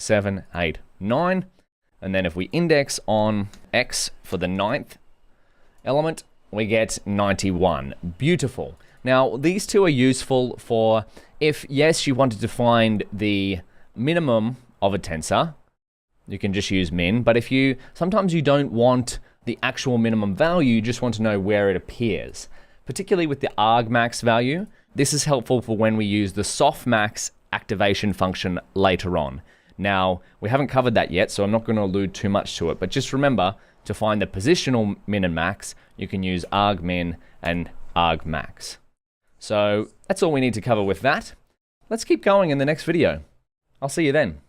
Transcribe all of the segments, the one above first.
7, 8, 9. And then if we index on X for the 9th element, we get 91. Beautiful. Now, these two are useful for if, yes, you wanted to find the minimum of a tensor, you can just use min. But if sometimes you don't want the actual minimum value, you just want to know where it appears. Particularly with the argmax value, this is helpful for when we use the softmax activation function later on. Now, we haven't covered that yet, so I'm not going to allude too much to it, but just remember, to find the positional min and max, you can use argmin and argmax. So that's all we need to cover with that. Let's keep going in the next video. I'll see you then.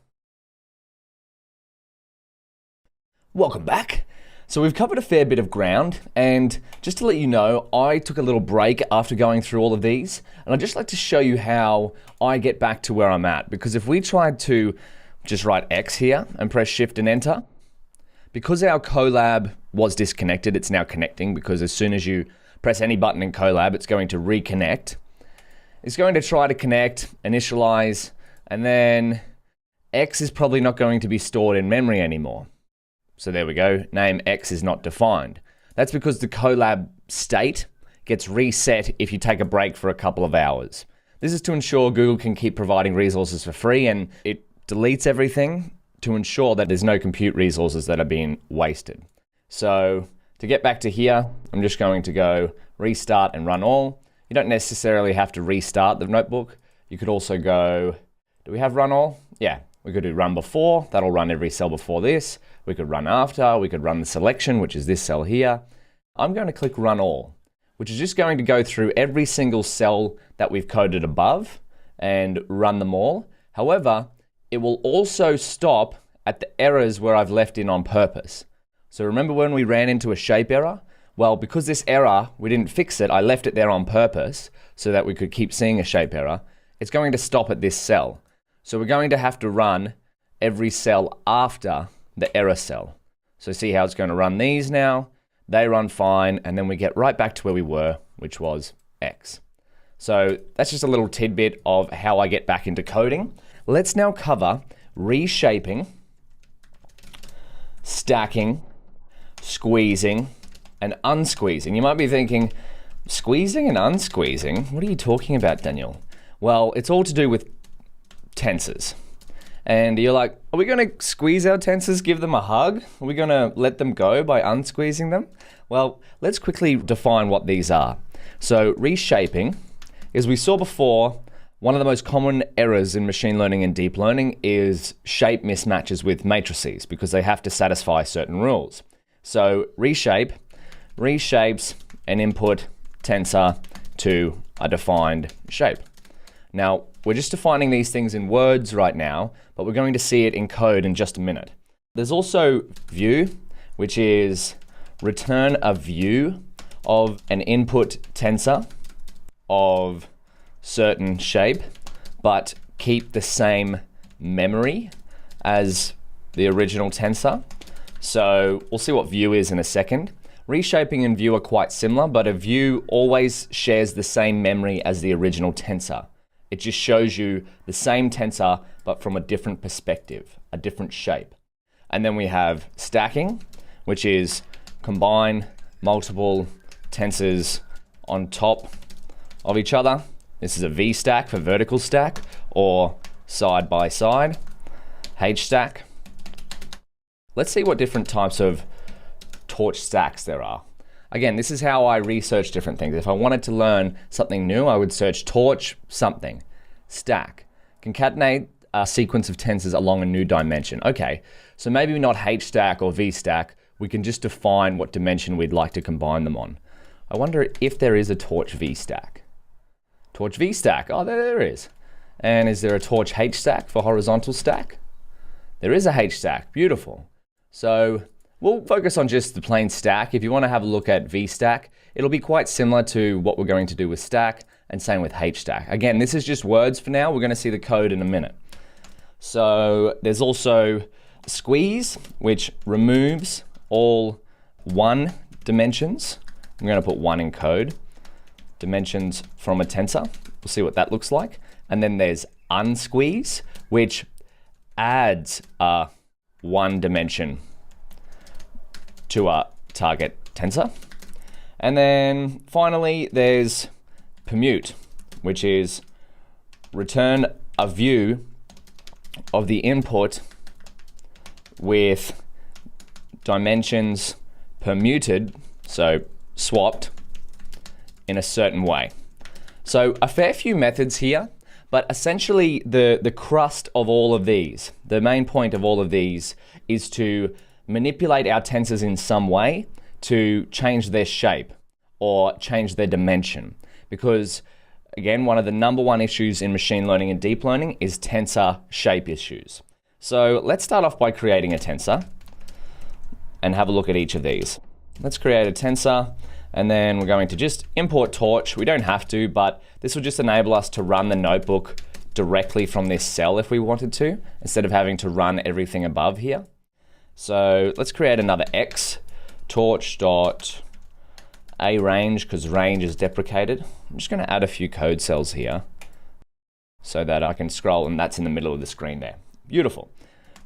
Welcome back. So we've covered a fair bit of ground, and just to let you know, I took a little break after going through all of these, and I'd just like to show you how I get back to where I'm at, because if we tried to just write X here and press Shift and Enter, because our Colab was disconnected, it's now connecting, because as soon as you press any button in Colab, it's going to reconnect. It's going to try to connect, initialize, and then X is probably not going to be stored in memory anymore. So there we go, name X is not defined. That's because the Colab state gets reset if you take a break for a couple of hours. This is to ensure Google can keep providing resources for free, and it deletes everything to ensure that there's no compute resources that are being wasted. So to get back to here, I'm just going to go restart and run all. You don't necessarily have to restart the notebook. You could also go, do we have run all? Yeah, we could do run before, that'll run every cell before this. We could run after, we could run the selection, which is this cell here. I'm going to click run all, which is just going to go through every single cell that we've coded above and run them all. However, it will also stop at the errors where I've left in on purpose. So remember when we ran into a shape error? Well, because this error, we didn't fix it, I left it there on purpose so that we could keep seeing a shape error. It's going to stop at this cell. So we're going to have to run every cell after the error cell. So see how it's going to run these now? They run fine, and then we get right back to where we were, which was X. So that's just a little tidbit of how I get back into coding. Let's now cover reshaping, stacking, squeezing, and unsqueezing. You might be thinking, squeezing and unsqueezing? What are you talking about, Daniel? Well, it's all to do with tensors. And you're like, are we going to squeeze our tensors, give them a hug? Are we going to let them go by unsqueezing them? Well, let's quickly define what these are. So reshaping, as we saw before, one of the most common errors in machine learning and deep learning is shape mismatches with matrices because they have to satisfy certain rules. So reshape reshapes an input tensor to a defined shape. Now, we're just defining these things in words right now, but we're going to see it in code in just a minute. There's also view, which is return a view of an input tensor of certain shape, but keep the same memory as the original tensor. So we'll see what view is in a second. Reshaping and view are quite similar, but a view always shares the same memory as the original tensor. It just shows you the same tensor, but from a different perspective, a different shape. And then we have stacking, which is combine multiple tensors on top of each other. This is a V stack for vertical stack, or side by side. H stack. Let's see what different types of torch stacks there are. Again, this is how I research different things. If I wanted to learn something new, I would search torch something, stack, concatenate a sequence of tensors along a new dimension. Okay, so maybe not H stack or V stack, we can just define what dimension we'd like to combine them on. I wonder if there is a torch V stack. Torch V stack, oh, there is. And is there a torch H stack for horizontal stack? There is a H stack, beautiful. So we'll focus on just the plain stack. If you want to have a look at V stack, it'll be quite similar to what we're going to do with stack, and same with H stack. Again, this is just words for now. We're going to see the code in a minute. So there's also squeeze, which removes all one dimensions. I'm going to put one in code. Dimensions from a tensor. We'll see what that looks like. And then there's unsqueeze, which adds a one dimension to a target tensor. And then finally, there's permute, which is return a view of the input with dimensions permuted, so swapped, in a certain way. So a fair few methods here, but essentially the crust of all of these, the main point of all of these is to manipulate our tensors in some way to change their shape or change their dimension. Because again, one of the number one issues in machine learning and deep learning is tensor shape issues. So let's start off by creating a tensor and have a look at each of these. Let's create a tensor, and then we're going to just import torch. We don't have to, but this will just enable us to run the notebook directly from this cell if we wanted to, instead of having to run everything above here. So let's create another X, torch.aRange, because range is deprecated. I'm just going to add a few code cells here so that I can scroll, and that's in the middle of the screen there. Beautiful.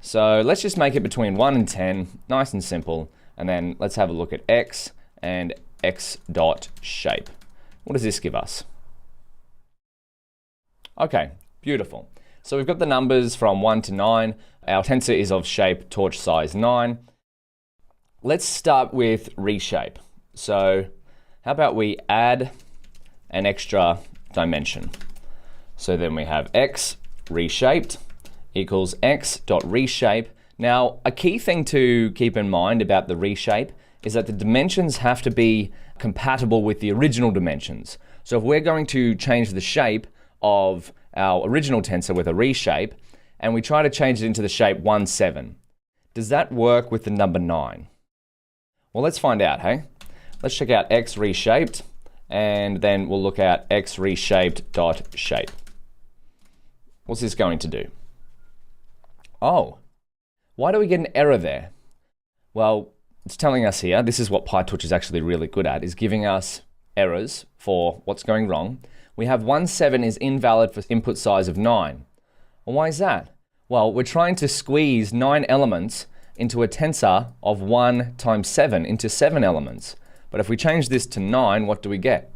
So let's just make it between 1 and 10, nice and simple, and then let's have a look at X and X.shape. What does this give us? Okay, beautiful. So we've got the numbers from 1 to 9. Our tensor is of shape torch size 9. Let's start with reshape. So how about we add an extra dimension? So then we have X reshaped equals X.reshape. Now, a key thing to keep in mind about the reshape is that the dimensions have to be compatible with the original dimensions. So if we're going to change the shape of our original tensor with a reshape, and we try to change it into the shape 1, 7, does that work with the number 9? Well, let's find out, hey? Let's check out X reshaped, and then we'll look at X reshaped.shape. What's this going to do? Oh, why do we get an error there? Well, it's telling us here, this is what PyTorch is actually really good at, is giving us errors for what's going wrong. We have 1, 7 is invalid for input size of 9. Well, why is that? Well, we're trying to squeeze 9 elements into a tensor of 1 times 7 into 7 elements. But if we change this to 9, what do we get?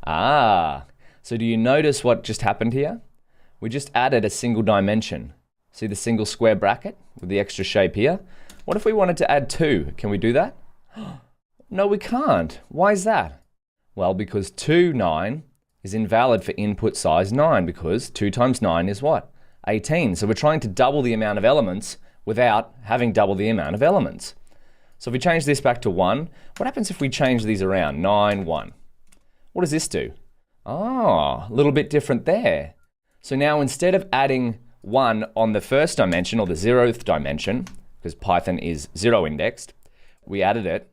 Ah, so do you notice what just happened here? We just added a single dimension. See the single square bracket with the extra shape here? What if we wanted to add 2? Can we do that? No, we can't. Why is that? Well, because 2, 9 is invalid for input size 9, because 2 times 9 is what? 18. So we're trying to double the amount of elements without having double the amount of elements. So if we change this back to 1, what happens if we change these around? 9, 1. What does this do? Oh, a little bit different there. So now instead of adding 1 on the first dimension or the 0th dimension, because Python is 0 indexed, we added it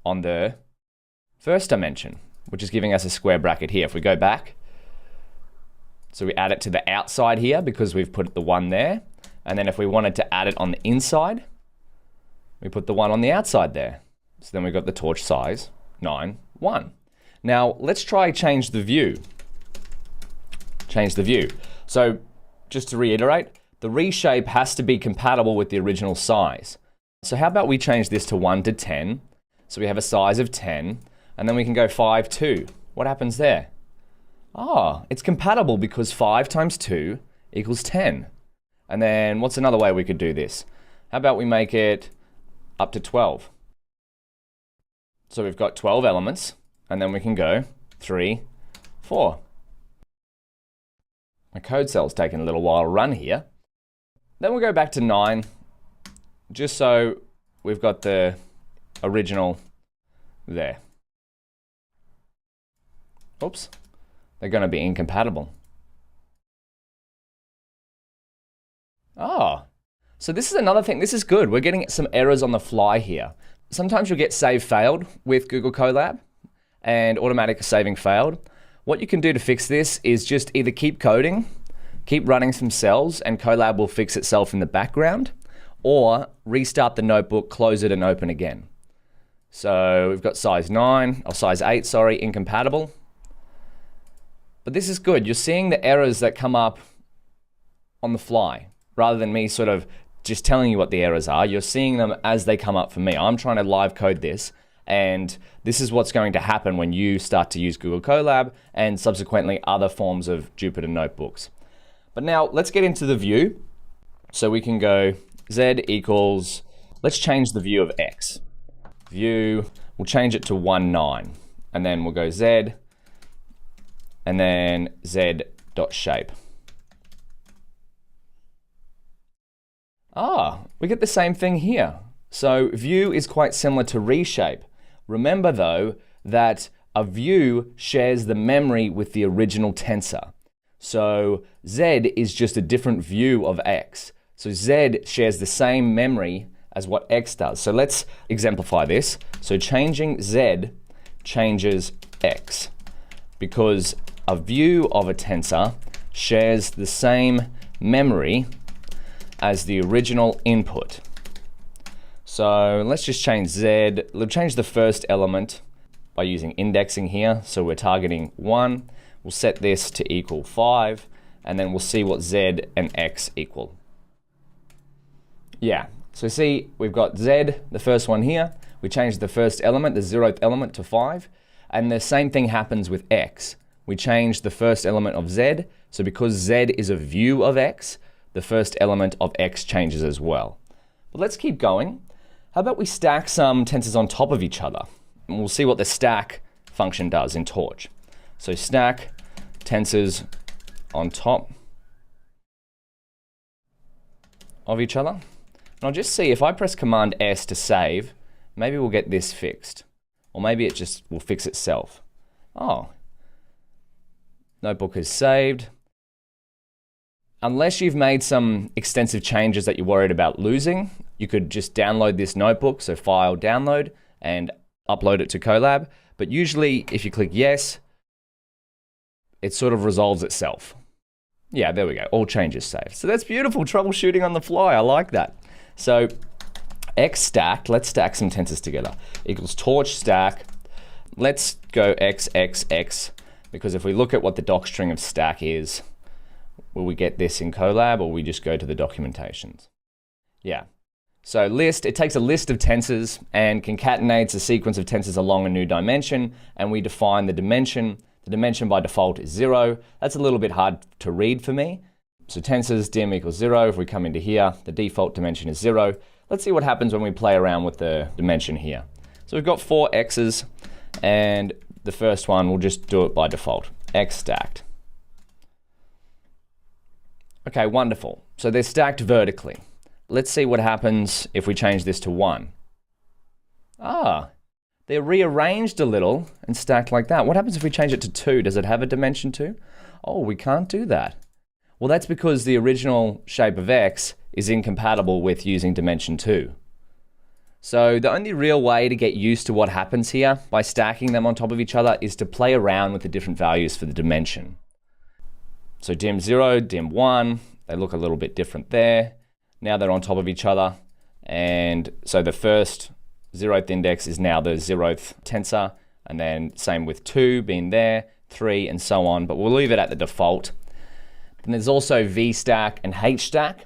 on the first dimension, which is giving us a square bracket here. If we go back, so we add it to the outside here because we've put the 1 there. And then if we wanted to add it on the inside, we put the 1 on the outside there. So then we've got the torch size 9, 1. Now let's try change the view. Change the view. So just to reiterate, the reshape has to be compatible with the original size. So how about we change this to 1 to 10? So we have a size of 10, and then we can go 5, 2. What happens there? Oh, it's compatible because 5 times 2 equals 10. And then what's another way we could do this? How about we make it up to 12? So we've got 12 elements, and then we can go 3, 4. My code cell's taking a little while to run here. Then we'll go back to 9, just so we've got the original there. Oops, they're going to be incompatible. Oh, so this is another thing. This is good. We're getting some errors on the fly here. Sometimes you'll get save failed with Google Colab and automatic saving failed. What you can do to fix this is just either keep coding, keep running some cells, and Colab will fix itself in the background, or restart the notebook, close it, and open again. So we've got size 9, or size 8, sorry, incompatible. But this is good. You're seeing the errors that come up on the fly. rather than me sort of just telling you what the errors are. You're seeing them as they come up for me. I'm trying to live code this, and this is what's going to happen when you start to use Google Colab and subsequently other forms of Jupyter notebooks. But now let's get into the view. So we can go z equals, let's change the view of x. View, we'll change it to 1, 9. And then we'll go z, and then z.shape. We get the same thing here. So view is quite similar to reshape. Remember though, that a view shares the memory with the original tensor. So z is just a different view of x. So z shares the same memory as what x does. So let's exemplify this. So changing z changes x, because a view of a tensor shares the same memory as the original input. So let's just change z. We'll change the first element by using indexing here. So we're targeting 1. We'll set this to equal 5, and then we'll see what z and x equal. Yeah, so see, we've got z, the first one here. We changed the first element, the 0th element, to 5. And the same thing happens with x. We changed the first element of z. So because z is a view of x, the first element of x changes as well. But let's keep going. How about we stack some tensors on top of each other? And we'll see what the stack function does in Torch. So stack tensors on top of each other. And I'll just see if I press Command S to save, maybe we'll get this fixed. Or maybe it just will fix itself. Oh, notebook is saved. Unless you've made some extensive changes that you're worried about losing, you could just download this notebook, so file, download, and upload it to Colab. But usually if you click yes, it sort of resolves itself. Yeah, there we go, all changes saved. So that's beautiful, troubleshooting on the fly, I like that. So x stacked, let's stack some tensors together, equals torch stack. Let's go x, x, x, because if we look at what the doc string of stack is, will we get this in Colab, or we just go to the documentations? Yeah. So list, it takes a list of tensors and concatenates a sequence of tensors along a new dimension, and we define the dimension. The dimension by default is 0. That's a little bit hard to read for me. So tensors dim equals 0. If we come into here, the default dimension is 0. Let's see what happens when we play around with the dimension here. So we've got 4 x's, and the first one, we'll just do it by default, x stacked. Okay, wonderful. So they're stacked vertically. Let's see what happens if we change this to 1. They're rearranged a little and stacked like that. What happens if we change it to 2? Does it have a dimension 2? Oh, we can't do that. Well, that's because the original shape of x is incompatible with using dimension 2. So the only real way to get used to what happens here by stacking them on top of each other is to play around with the different values for the dimension. So dim 0, dim 1, they look a little bit different there. Now they're on top of each other. And so the first 0th index is now the 0th tensor, and then same with 2 being there, 3, and so on, but we'll leave it at the default. And there's also VStack and HStack.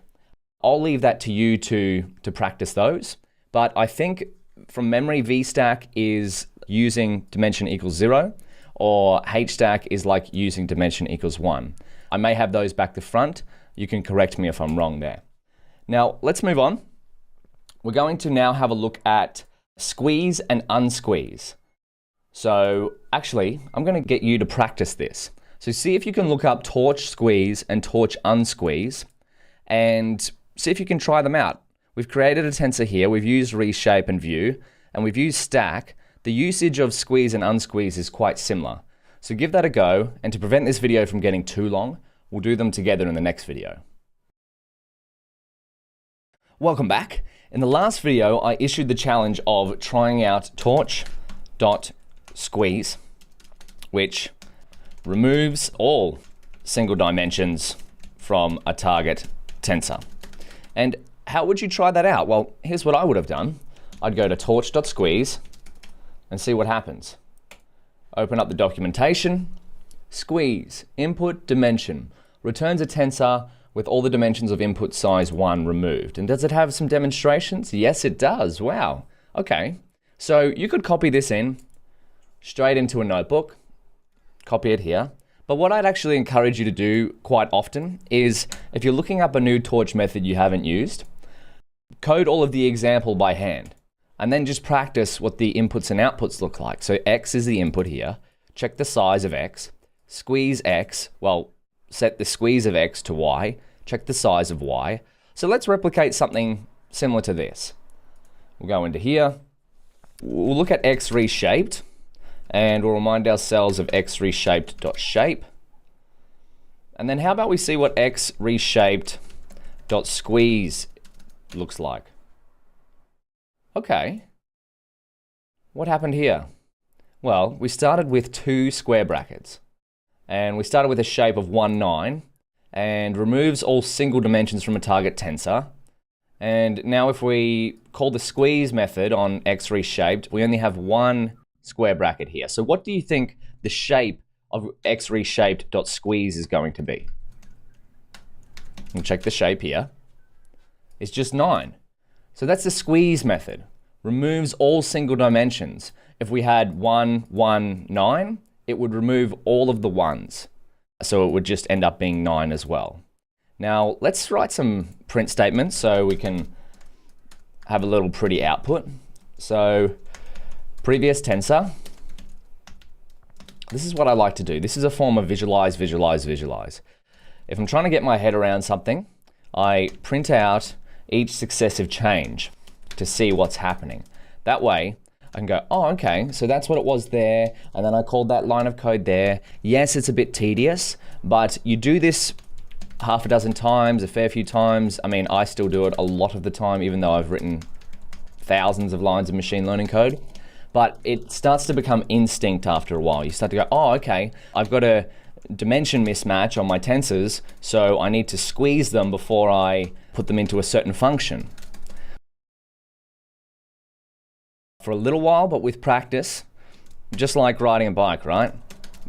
I'll leave that to you to practice those. But I think from memory, VStack is using dimension equals 0, or HStack is like using dimension equals 1. I may have those back to front. You can correct me if I'm wrong there. Now, let's move on. We're going to now have a look at squeeze and unsqueeze. So actually, I'm going to get you to practice this. So see if you can look up torch squeeze and torch unsqueeze and see if you can try them out. We've created a tensor here. We've used reshape and view, and we've used stack. The usage of squeeze and unsqueeze is quite similar. So give that a go, and to prevent this video from getting too long, we'll do them together in the next video. Welcome back. In the last video, I issued the challenge of trying out torch.squeeze, which removes all single dimensions from a target tensor. And how would you try that out? Well, here's what I would have done. I'd go to torch.squeeze and see what happens. Open up the documentation, squeeze, input dimension, returns a tensor with all the dimensions of input size 1 removed. And does it have some demonstrations? Yes, it does. Wow. Okay. So you could copy this in straight into a notebook, copy it here. But what I'd actually encourage you to do quite often is, if you're looking up a new torch method you haven't used, code all of the example by hand, and then just practice what the inputs and outputs look like. So X is the input here. Check the size of X. Squeeze X. Well, set the squeeze of X to Y. Check the size of Y. So let's replicate something similar to this. We'll go into here. We'll look at X reshaped, and we'll remind ourselves of X reshaped.shape. And then how about we see what X reshaped.squeeze looks like? Okay. What happened here? Well, we started with 2 square brackets, and we started with a shape of 1, 9, and removes all single dimensions from a target tensor. And now if we call the squeeze method on X reshaped, we only have 1 square bracket here. So what do you think the shape of X reshaped.squeeze is going to be? We'll check the shape here. It's just 9. So that's the squeeze method. Removes all single dimensions. If we had 1, 1, 9, it would remove all of the 1s. So it would just end up being 9 as well. Now let's write some print statements so we can have a little pretty output. So previous tensor. This is what I like to do. This is a form of visualize, visualize, visualize. If I'm trying to get my head around something, I print out each successive change to see what's happening. That way, I can go, oh, okay, so that's what it was there, and then I called that line of code there. Yes, it's a bit tedious, but you do this half a dozen times, a fair few times. I mean, I still do it a lot of the time, even though I've written thousands of lines of machine learning code. But it starts to become instinct after a while. You start to go, oh, okay, I've got a dimension mismatch on my tensors, so I need to squeeze them before I put them into a certain function. For a little while, but with practice, just like riding a bike, right?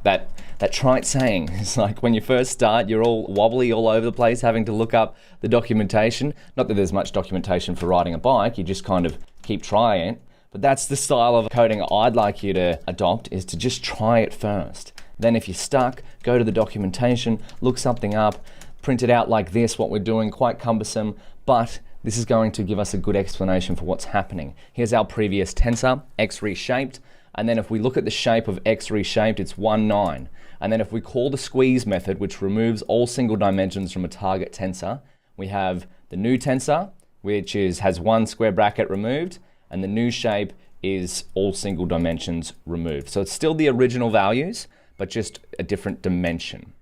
That trite saying, it's like when you first start, you're all wobbly all over the place, having to look up the documentation. Not that there's much documentation for riding a bike, you just kind of keep trying it. But that's the style of coding I'd like you to adopt, is to just try it first. Then if you're stuck, go to the documentation, look something up, print it out like this, what we're doing, quite cumbersome, but this is going to give us a good explanation for what's happening. Here's our previous tensor, X reshaped, and then if we look at the shape of X reshaped, it's 1, 9. And then if we call the squeeze method, which removes all single dimensions from a target tensor, we have the new tensor, which has 1 square bracket removed, and the new shape is all single dimensions removed. So it's still the original values, but just a different dimension.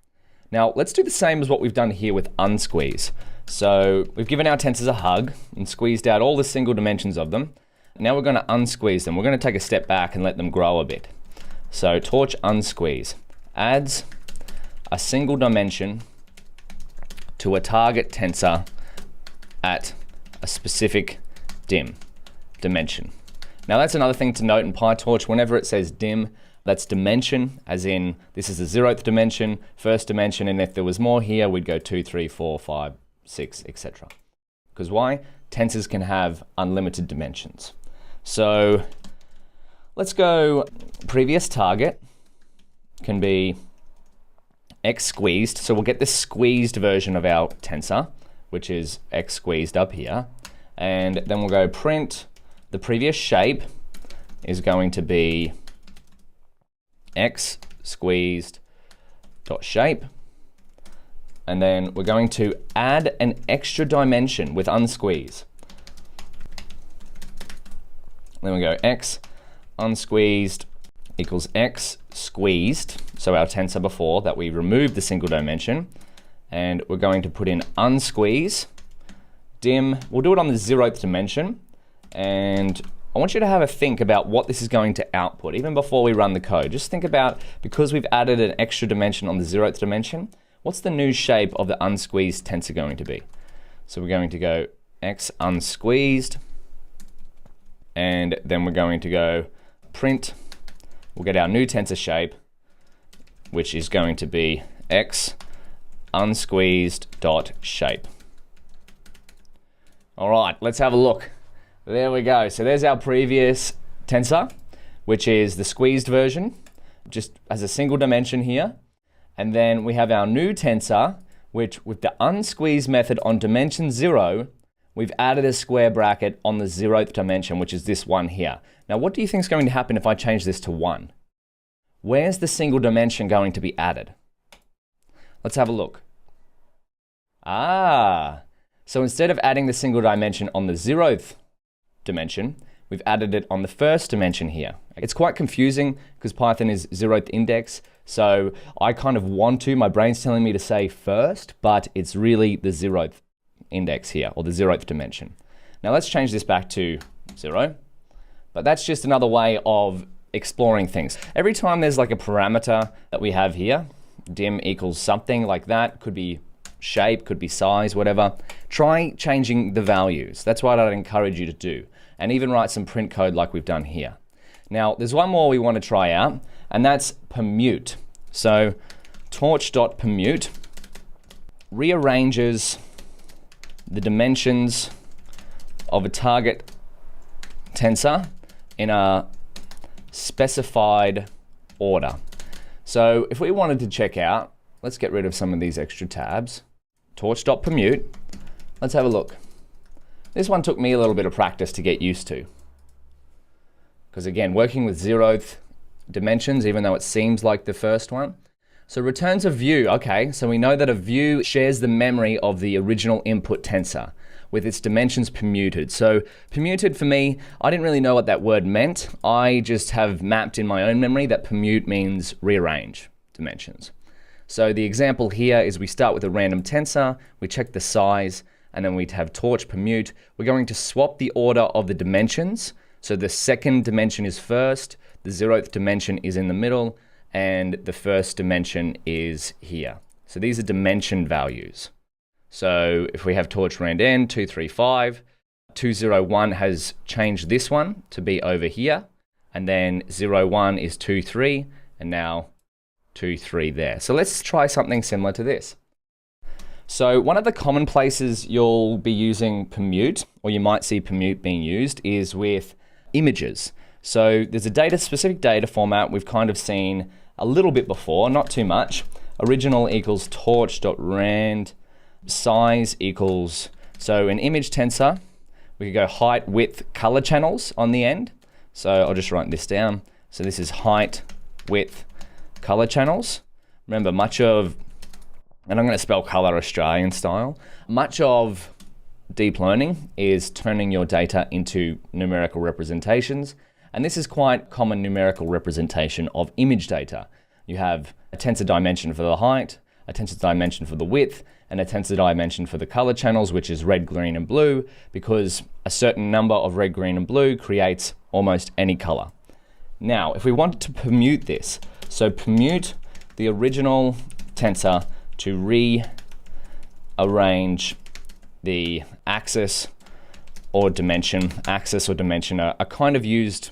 Now let's do the same as what we've done here with unsqueeze. So we've given our tensors a hug and squeezed out all the single dimensions of them. Now we're going to unsqueeze them. We're going to take a step back and let them grow a bit. So torch unsqueeze adds a single dimension to a target tensor at a specific dimension. Now that's another thing to note in PyTorch. Whenever it says dim, that's dimension, as in this is the 0th dimension, 1st dimension, and if there was more here, we'd go 2, 3, 4, 5, 6, etc. Because why? Tensors can have unlimited dimensions. So let's go previous target can be X squeezed. So we'll get the squeezed version of our tensor, which is X squeezed up here. And then we'll go print the previous shape is going to be X squeezed dot shape. And then we're going to add an extra dimension with unsqueeze. Then we go X unsqueezed equals X squeezed, so our tensor before that we removed the single dimension, and we're going to put in unsqueeze dim. We'll do it on the 0th dimension, and I want you to have a think about what this is going to output even before we run the code. Just think about, because we've added an extra dimension on the 0th dimension, what's the new shape of the unsqueezed tensor going to be? So we're going to go X unsqueezed, and then we're going to go print. We'll get our new tensor shape, which is going to be X unsqueezed.shape. All right, let's have a look. There we go. So there's our previous tensor, which is the squeezed version, just as a single dimension here. And then we have our new tensor, which with the unsqueeze method on dimension 0, we've added a square bracket on the 0th dimension, which is this one here. Now, what do you think is going to happen if I change this to 1? Where's the single dimension going to be added? Let's have a look. So instead of adding the single dimension on the 0th dimension, we've added it on the first dimension here. It's quite confusing because Python is 0th index, so I kind of want to, my brain's telling me to say first, but it's really the 0th index here, or the 0th dimension. Now let's change this back to 0, but that's just another way of exploring things. Every time there's like a parameter that we have here, dim equals something like that, could be shape, could be size, whatever, try changing the values. That's what I'd encourage you to do. And even write some print code like we've done here. Now, there's one more we want to try out, and that's permute. So torch.permute rearranges the dimensions of a target tensor in a specified order. So if we wanted to check out, let's get rid of some of these extra tabs. Torch.permute, let's have a look. This one took me a little bit of practice to get used to. Because again, working with 0th dimensions, even though it seems like the first one. So returns a view. Okay, so we know that a view shares the memory of the original input tensor with its dimensions permuted. So permuted for me, I didn't really know what that word meant. I just have mapped in my own memory that permute means rearrange dimensions. So the example here is we start with a random tensor, we check the size, and then we'd have torch permute. We're going to swap the order of the dimensions. So the second dimension is first, the 0th dimension is in the middle, and the first dimension is here. So these are dimension values. So if we have torch rand n 235, 201 has changed this one to be over here, and then 01 is 23, and now 23 there. So let's try something similar to this. So one of the common places you'll be using permute, or you might see permute being used, is with images. So there's a specific data format we've kind of seen a little bit before, not too much. Original equals torch.rand, size equals, so an image tensor, we could go height, width, color channels on the end. So I'll just write this down. So this is height, width, color channels. Remember, much of, and I'm going to spell color Australian style, much of deep learning is turning your data into numerical representations. And this is quite common numerical representation of image data. You have a tensor dimension for the height, a tensor dimension for the width, and a tensor dimension for the color channels, which is red, green, and blue, because a certain number of red, green, and blue creates almost any color. Now, if we wanted to permute this, so permute the original tensor to rearrange the axis or dimension. Axis or dimension are kind of used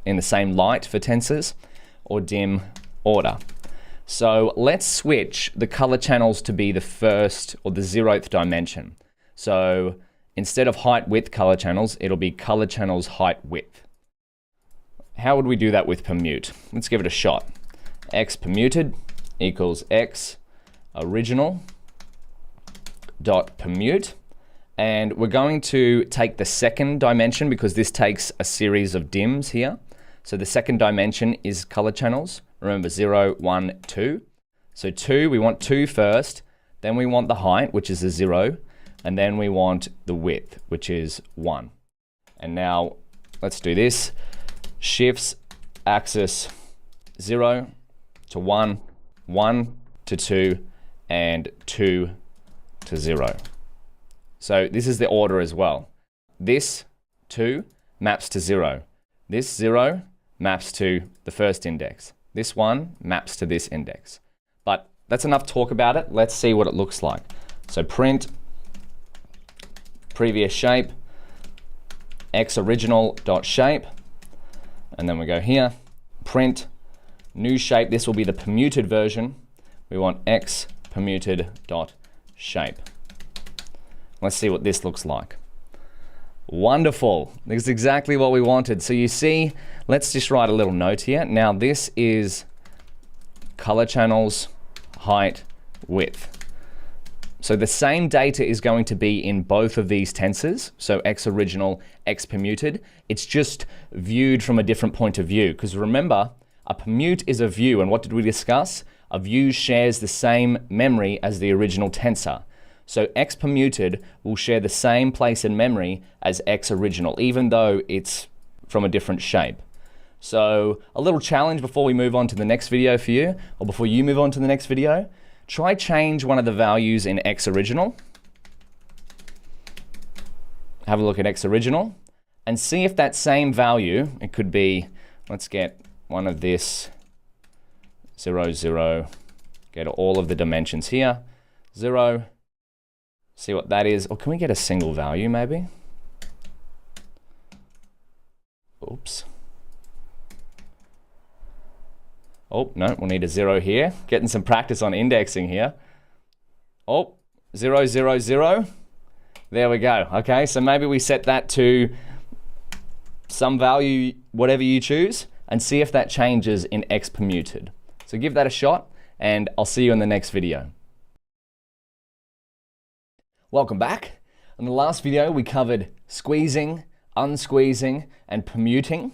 in the same light for tensors, or dim order. So let's switch the color channels to be the first or the 0th dimension. So instead of height, width, color channels, it'll be color channels, height, width. How would we do that with permute? Let's give it a shot. X permuted equals X original dot permute, and we're going to take the second dimension because this takes a series of dims here. So the second dimension is color channels. Remember 0, 1, 2. So 2, we want 2 first, then we want the height, which is a 0, and then we want the width, which is 1. And now let's do this. Shifts axis 0 to 1, 1 to 2, and 2 to 0. So this is the order as well. This 2 maps to 0. This 0 maps to the first index. This 1 maps to this index. But that's enough talk about it. Let's see what it looks like. So print previous shape, x original dot shape, and then we go here, print new shape. This will be the permuted version. We want x permuted.shape. Let's see what this looks like. Wonderful. This is exactly what we wanted. So you see, let's just write a little note here. Now this is color channels, height, width. So the same data is going to be in both of these tensors, so x original, x permuted. It's just viewed from a different point of view, because remember, a permute is a view, and what did we discuss? A view shares the same memory as the original tensor. So x permuted will share the same place in memory as x original, even though it's from a different shape. So a little challenge before we move on to the next video for you, or before you move on to the next video. Try change one of the values in x original. Have a look at x original and see if that same value, it could be, let's get one of this 0, 0, get all of the dimensions here, 0, see what that is. Or can we get a single value maybe? Oops. Oh, no, we'll need a 0 here. Getting some practice on indexing here. Oh, 0, 0, 0. There we go. Okay, so maybe we set that to some value, whatever you choose, and see if that changes in x permuted. So give that a shot, and I'll see you in the next video. Welcome back. In the last video, we covered squeezing, unsqueezing, and permuting,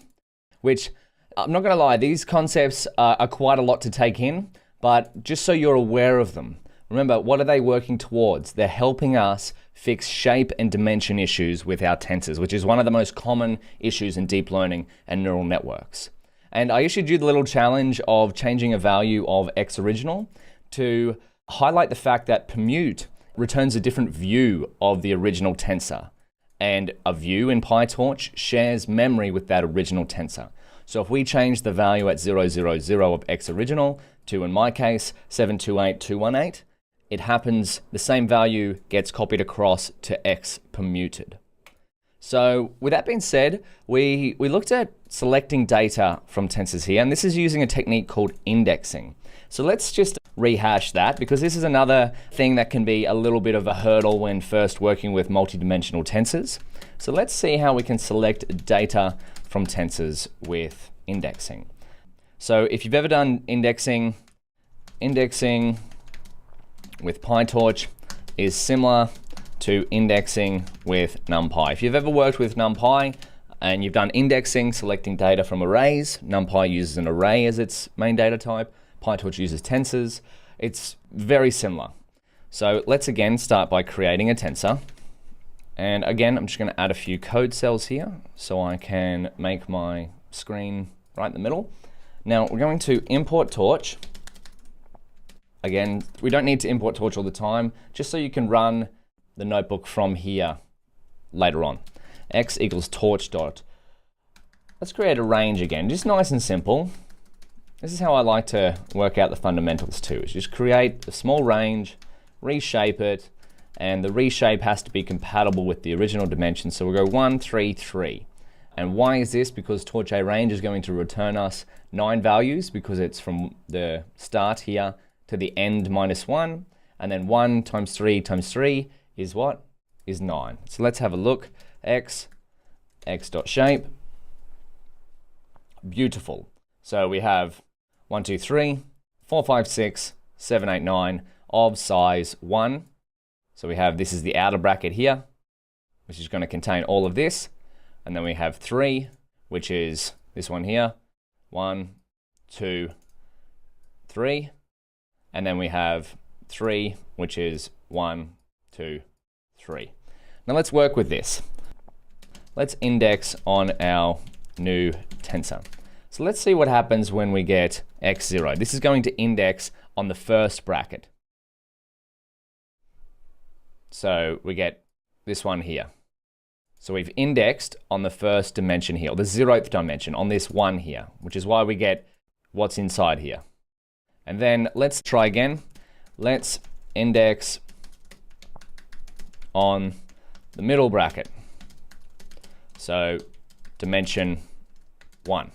which I'm not going to lie, these concepts are quite a lot to take in, but just so you're aware of them, remember, what are they working towards? They're helping us fix shape and dimension issues with our tensors, which is one of the most common issues in deep learning and neural networks. And I issued you the little challenge of changing a value of x original to highlight the fact that permute returns a different view of the original tensor. And a view in PyTorch shares memory with that original tensor. So if we change the value at 0, 0, 0 of x original to, in my case, 728218, it happens, the same value gets copied across to x permuted. So with that being said, we looked at selecting data from tensors here, and this is using a technique called indexing. So let's just rehash that, because this is another thing that can be a little bit of a hurdle when first working with multidimensional tensors. So let's see how we can select data from tensors with indexing. So if you've ever done indexing with PyTorch is similar to indexing with NumPy. If you've ever worked with NumPy and you've done indexing, selecting data from arrays, NumPy uses an array as its main data type, PyTorch uses tensors. It's very similar. So let's again start by creating a tensor. And again, I'm just going to add a few code cells here so I can make my screen right in the middle. Now we're going to import torch. Again, we don't need to import torch all the time, just so you can run the notebook from here later on. X equals torch dot. Let's create a range again, just nice and simple. This is how I like to work out the fundamentals too, is just create a small range, reshape it, and the reshape has to be compatible with the original dimension. So we'll go 1, 3, 3. And why is this? Because torch a range is going to return us 9 values, because it's from the start here to the end -1. And then 1 times 3 times 3 is what? Is 9. So let's have a look. X dot shape. Beautiful. So we have 1, 2, 3, 4, 5, 6, 7, 8, 9 of size 1. So we have, this is the outer bracket here, which is going to contain all of this. And then we have 3, which is this one here. 1, 2, 3. And then we have 3, which is 1, 2, 3. Now let's work with this. Let's index on our new tensor. So let's see what happens when we get x0. This is going to index on the first bracket. So we get this one here. So we've indexed on the first dimension here, or the 0th dimension on this one here, which is why we get what's inside here. And then let's try again. Let's index on the middle bracket. So dimension 1.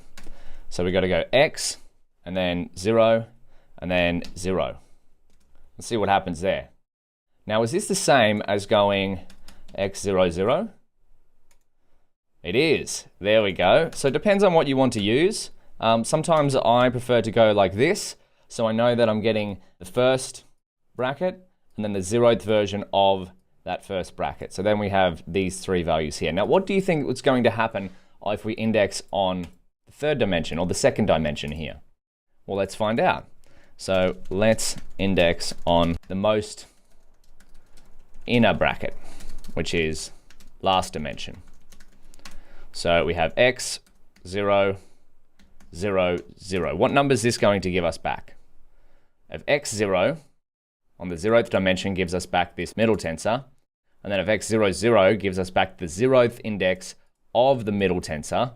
So we got to go x, and then 0, and then 0. Let's see what happens there. Now, is this the same as going x0, 0? It is. There we go. So it depends on what you want to use. Sometimes I prefer to go like this, so I know that I'm getting the first bracket and then the 0th version of that first bracket. So then we have these three values here. Now, what do you think is going to happen if we index on the third dimension or the second dimension here? Well, let's find out. So let's index on the most inner bracket, which is last dimension. So we have x, 0, 0, 0. What number is this going to give us back? If x0 on the 0th dimension gives us back this middle tensor, and then if x0, 0 gives us back the 0th index of the middle tensor,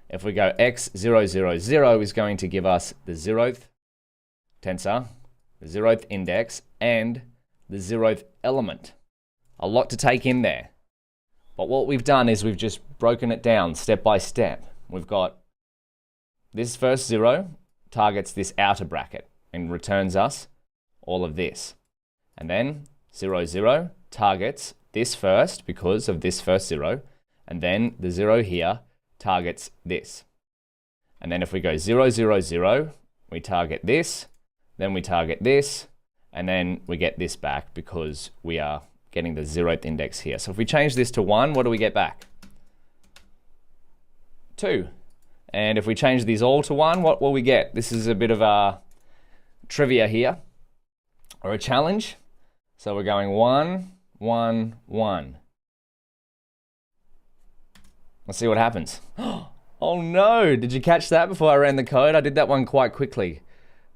if we go x0, 0, 0 is going to give us the 0th tensor, the 0th index, and the 0th element. A lot to take in there. But what we've done is we've just broken it down step by step. We've got this first 0 targets this outer bracket and returns us all of this. And then 0, 0 targets this first because of this first 0. And then the 0 here targets this. And then if we go 0, 0, 0, we target this, then we target this, and then we get this back because we are getting the 0th index here. So if we change this to 1, what do we get back? 2. And if we change these all to 1, what will we get? This is a bit of a trivia here, or a challenge. So we're going 1, 1, 1. Let's see what happens. Oh no, did you catch that before I ran the code? I did that one quite quickly.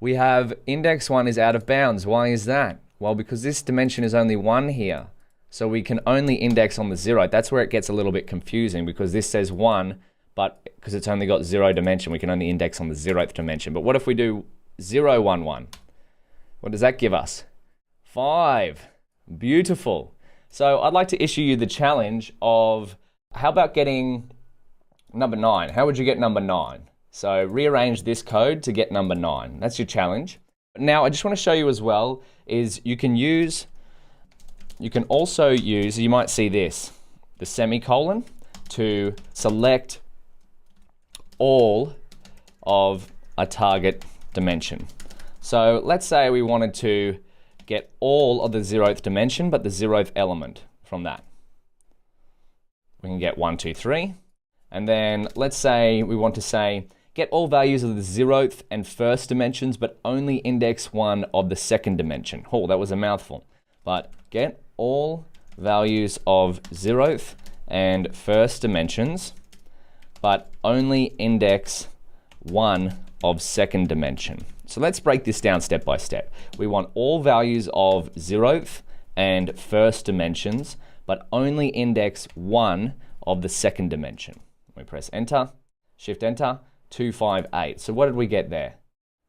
We have index 1 is out of bounds. Why is that? Well, because this dimension is only 1 here. So we can only index on the 0. That's where it gets a little bit confusing because this says 1, but because it's only got 0 dimension, we can only index on the 0th dimension. But what if we do 0, 1, 1? What does that give us? 5. Beautiful. So I'd like to issue you the challenge of how about getting number 9? How would you get number 9? So rearrange this code to get number 9. That's your challenge. Now I just want to show you as well is you can also use, you might see this, the semicolon to select all of a target dimension. So let's say we wanted to get all of the 0th dimension, but the 0th element from that. We can get 1, 2, 3. And then let's say we want to say, get all values of the 0th and first dimensions, but only index 1 of the second dimension. Oh, that was a mouthful. But get all values of 0th and first dimensions, but only index 1 of second dimension. So let's break this down step by step. We want all values of 0th and first dimensions, but only index 1 of the second dimension. We press enter, shift enter, 2, 5, 8. So what did we get there?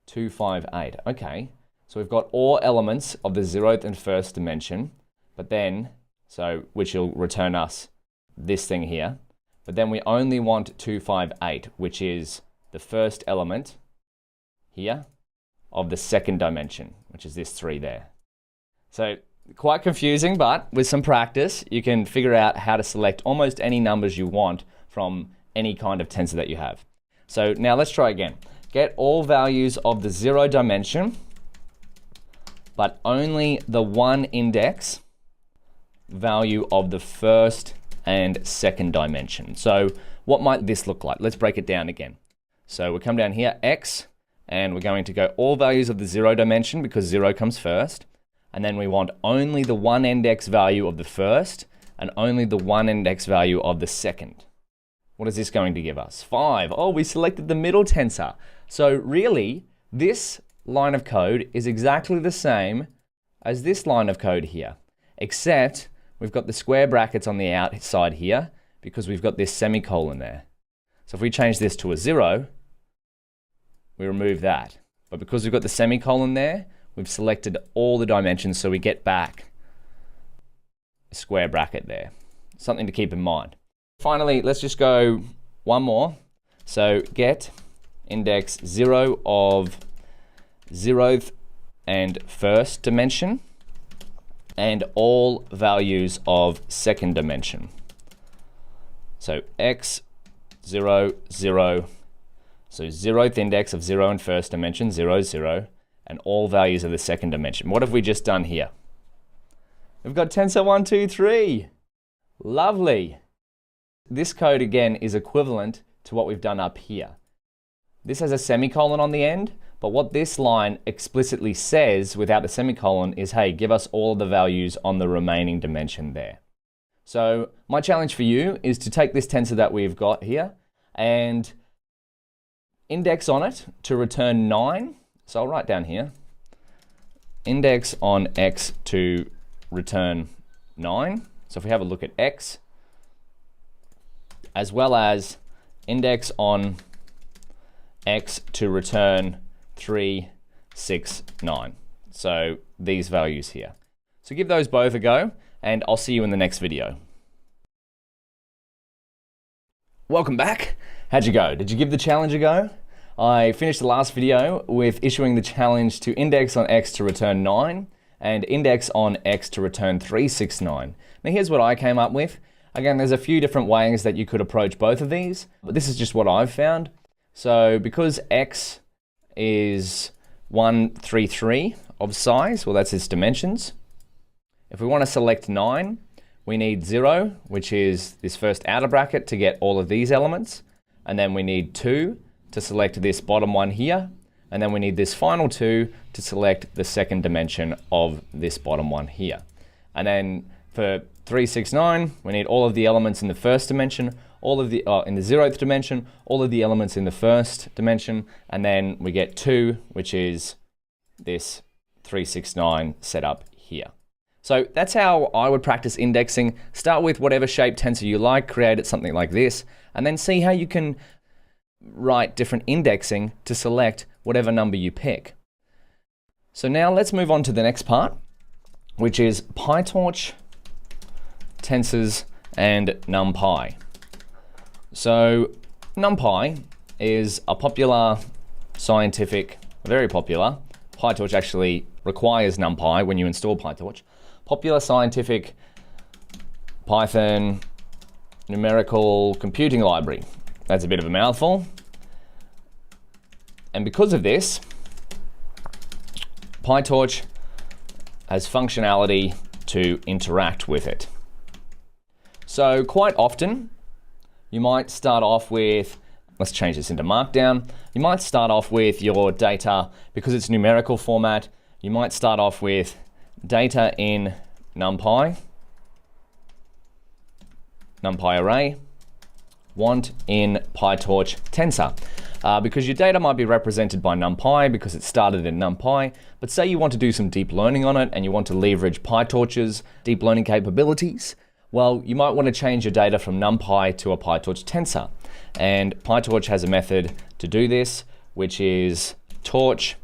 2, 5, 8. Okay, so we've got all elements of the 0th and first dimension, but then, so which will return us this thing here, but then we only want 2, 5, 8, which is the first element here of the second dimension, which is this 3 there. So quite confusing, but with some practice, you can figure out how to select almost any numbers you want from any kind of tensor that you have. So now let's try again. Get all values of the 0 dimension, but only the 1 index value of the first and second dimension. So what might this look like? Let's break it down again. So we come down here, x, and we're going to go all values of the 0 dimension because 0 comes first. And then we want only the 1 index value of the first and only the 1 index value of the second. What is this going to give us? 5. Oh, we selected the middle tensor. So really, this line of code is exactly the same as this line of code here, except we've got the square brackets on the outside here because we've got this semicolon there. So if we change this to a 0, we remove that. But because we've got the semicolon there, we've selected all the dimensions so we get back a square bracket there. Something to keep in mind. Finally, let's just go one more. So get index 0 of 0th and first dimension, and all values of second dimension. So x, 0, 0. So 0th index of 0 in first dimension, 0, 0, and all values of the second dimension. What have we just done here? We've got tensor 1, 2, 3. Lovely. This code again is equivalent to what we've done up here. This has a semicolon on the end, but what this line explicitly says without a semicolon is, hey, give us all the values on the remaining dimension there. So my challenge for you is to take this tensor that we've got here and index on it to return 9. So I'll write down here, index on x to return 9. So if we have a look at x, as well as index on x to return 3, 6, 9. So these values here. So give those both a go, and I'll see you in the next video. Welcome back. How'd you go? Did you give the challenge a go? I finished the last video with issuing the challenge to index on x to return 9 and index on x to return 369. Now here's what I came up with. Again, there's a few different ways that you could approach both of these, but this is just what I've found. So because x is 133 of size, well, that's its dimensions. If we want to select 9, we need 0, which is this first outer bracket to get all of these elements. And then we need 2 to select this bottom one here. And then we need this final 2 to select the second dimension of this bottom one here. And then for 369, we need all of the elements in the first dimension, all of the in the 0th dimension, all of the elements in the first dimension, and then we get 2, which is this 369 setup here. So that's how I would practice indexing. Start with whatever shape tensor you like, create it something like this, and then see how you can write different indexing to select whatever number you pick. So now let's move on to the next part, which is PyTorch, tensors, and NumPy. So NumPy is a popular scientific, very popular. PyTorch actually requires NumPy when you install PyTorch. Popular scientific Python numerical computing library. That's a bit of a mouthful. And because of this, PyTorch has functionality to interact with it. So quite often, you might start off with, let's change this into Markdown. You might start off with your data, because it's numerical format, you might start off with data in NumPy, NumPy array, want in PyTorch tensor. Because your data might be represented by NumPy because it started in NumPy, but say you want to do some deep learning on it and you want to leverage PyTorch's deep learning capabilities, well, you might want to change your data from NumPy to a PyTorch tensor. And PyTorch has a method to do this, which is torch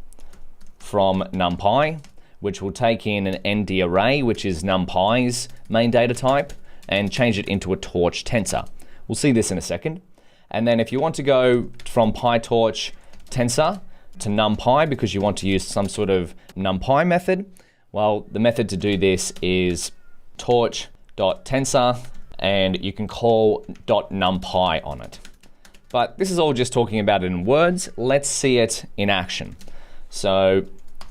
from NumPy, which will take in an ND array, which is NumPy's main data type, and change it into a torch tensor. We'll see this in a second. And then if you want to go from PyTorch tensor to NumPy because you want to use some sort of NumPy method, well, the method to do this is torch.tensor, and you can call .numpy on it. But this is all just talking about it in words. Let's see it in action. So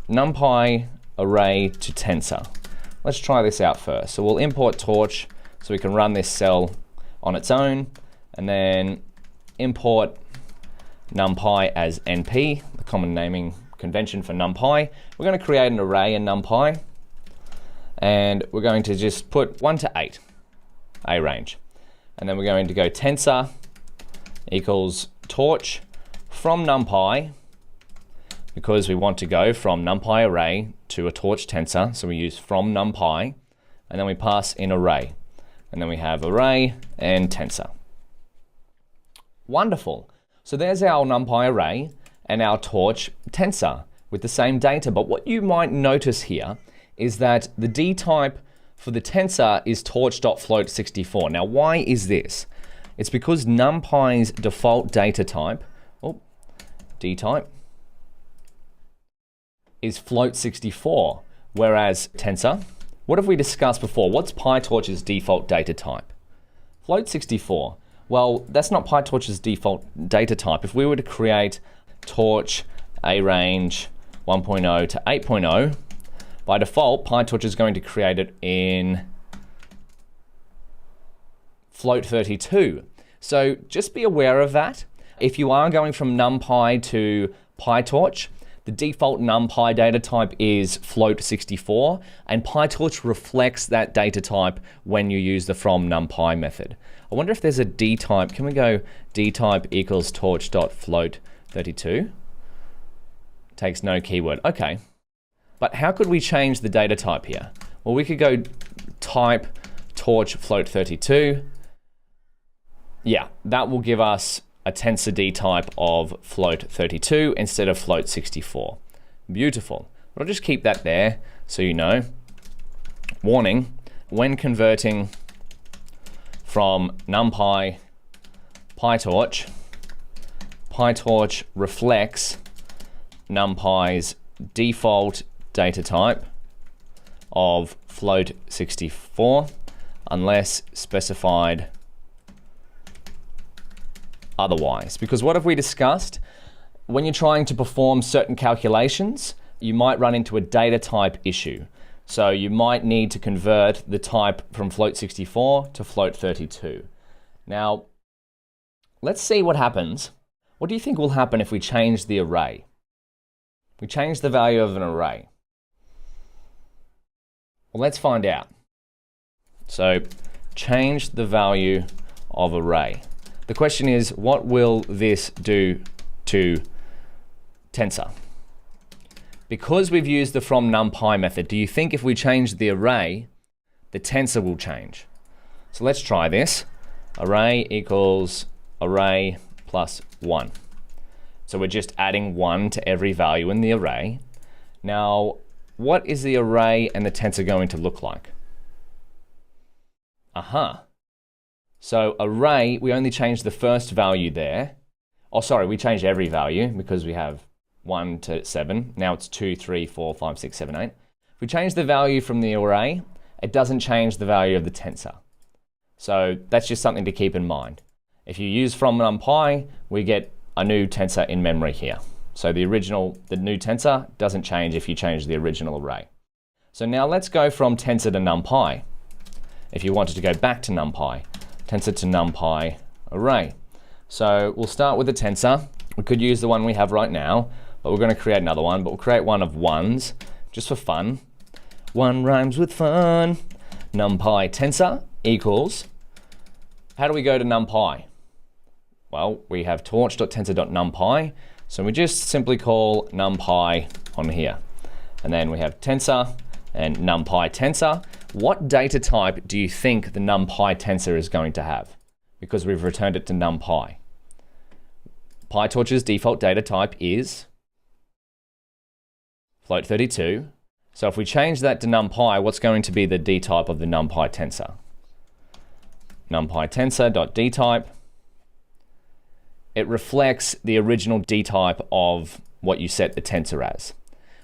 NumPy array to tensor. Let's try this out first. So we'll import torch so we can run this cell on its own, and then import NumPy as NP, the common naming convention for NumPy. We're going to create an array in NumPy, and we're going to just put 1 to 8, a range. And then we're going to go tensor equals torch from NumPy, because we want to go from NumPy array to a torch tensor, so we use from NumPy, and then we pass in array. And then we have array and tensor. Wonderful. So there's our NumPy array and our torch tensor with the same data. But what you might notice here is that the D type for the tensor is torch.float64. Now, why is this? It's because NumPy's default data type, D type, is float64, whereas tensor, what have we discussed before? What's PyTorch's default data type? Float64. Well, that's not PyTorch's default data type. If we were to create torch a range 1.0 to 8.0, by default, PyTorch is going to create it in float32. So just be aware of that. If you are going from NumPy to PyTorch, the default NumPy data type is float64, and PyTorch reflects that data type when you use the from NumPy method. I wonder if there's a D type. Can we go D type equals torch.float32? Takes no keyword. Okay. But how could we change the data type here? Well, we could go type torch float32. Yeah, that will give us a tensor D type of float32 instead of float64. Beautiful. But I'll just keep that there so you know. Warning, when converting from NumPy, PyTorch, PyTorch reflects NumPy's default data type of float64 unless specified otherwise. Because what have we discussed? When you're trying to perform certain calculations, you might run into a data type issue. So you might need to convert the type from float64 to float32. Now, let's see what happens. What do you think will happen if we change the array? We change the value of an array. Well, let's find out. So, change the value of array. The question is, what will this do to tensor? Because we've used the from NumPy method, do you think if we change the array, the tensor will change? So let's try this. Array equals array plus 1. So we're just adding 1 to every value in the array. Now, what is the array and the tensor going to look like? Aha. So array, we only changed the first value there. Oh, sorry, we changed every value because we have 1 to 7. Now it's 2, 3, 4, 5, 6, 7, 8. If we change the value from the array, it doesn't change the value of the tensor. So that's just something to keep in mind. If you use from NumPy, we get a new tensor in memory here. So the new tensor doesn't change if you change the original array. So now let's go from tensor to NumPy. If you wanted to go back to NumPy, tensor to NumPy array. So we'll start with the tensor. We could use the one we have right now, but we're going to create another one, but we'll create one of ones just for fun. One rhymes with fun. NumPy tensor equals, how do we go to NumPy? Well, we have torch.tensor.numpy, so we just simply call NumPy on here. And then we have tensor and NumPy tensor. What data type do you think the NumPy tensor is going to have? Because we've returned it to NumPy. PyTorch's default data type is float32. So if we change that to NumPy, what's going to be the D type of the NumPy tensor? NumPy tensor.dtype. It reflects the original D type of what you set the tensor as.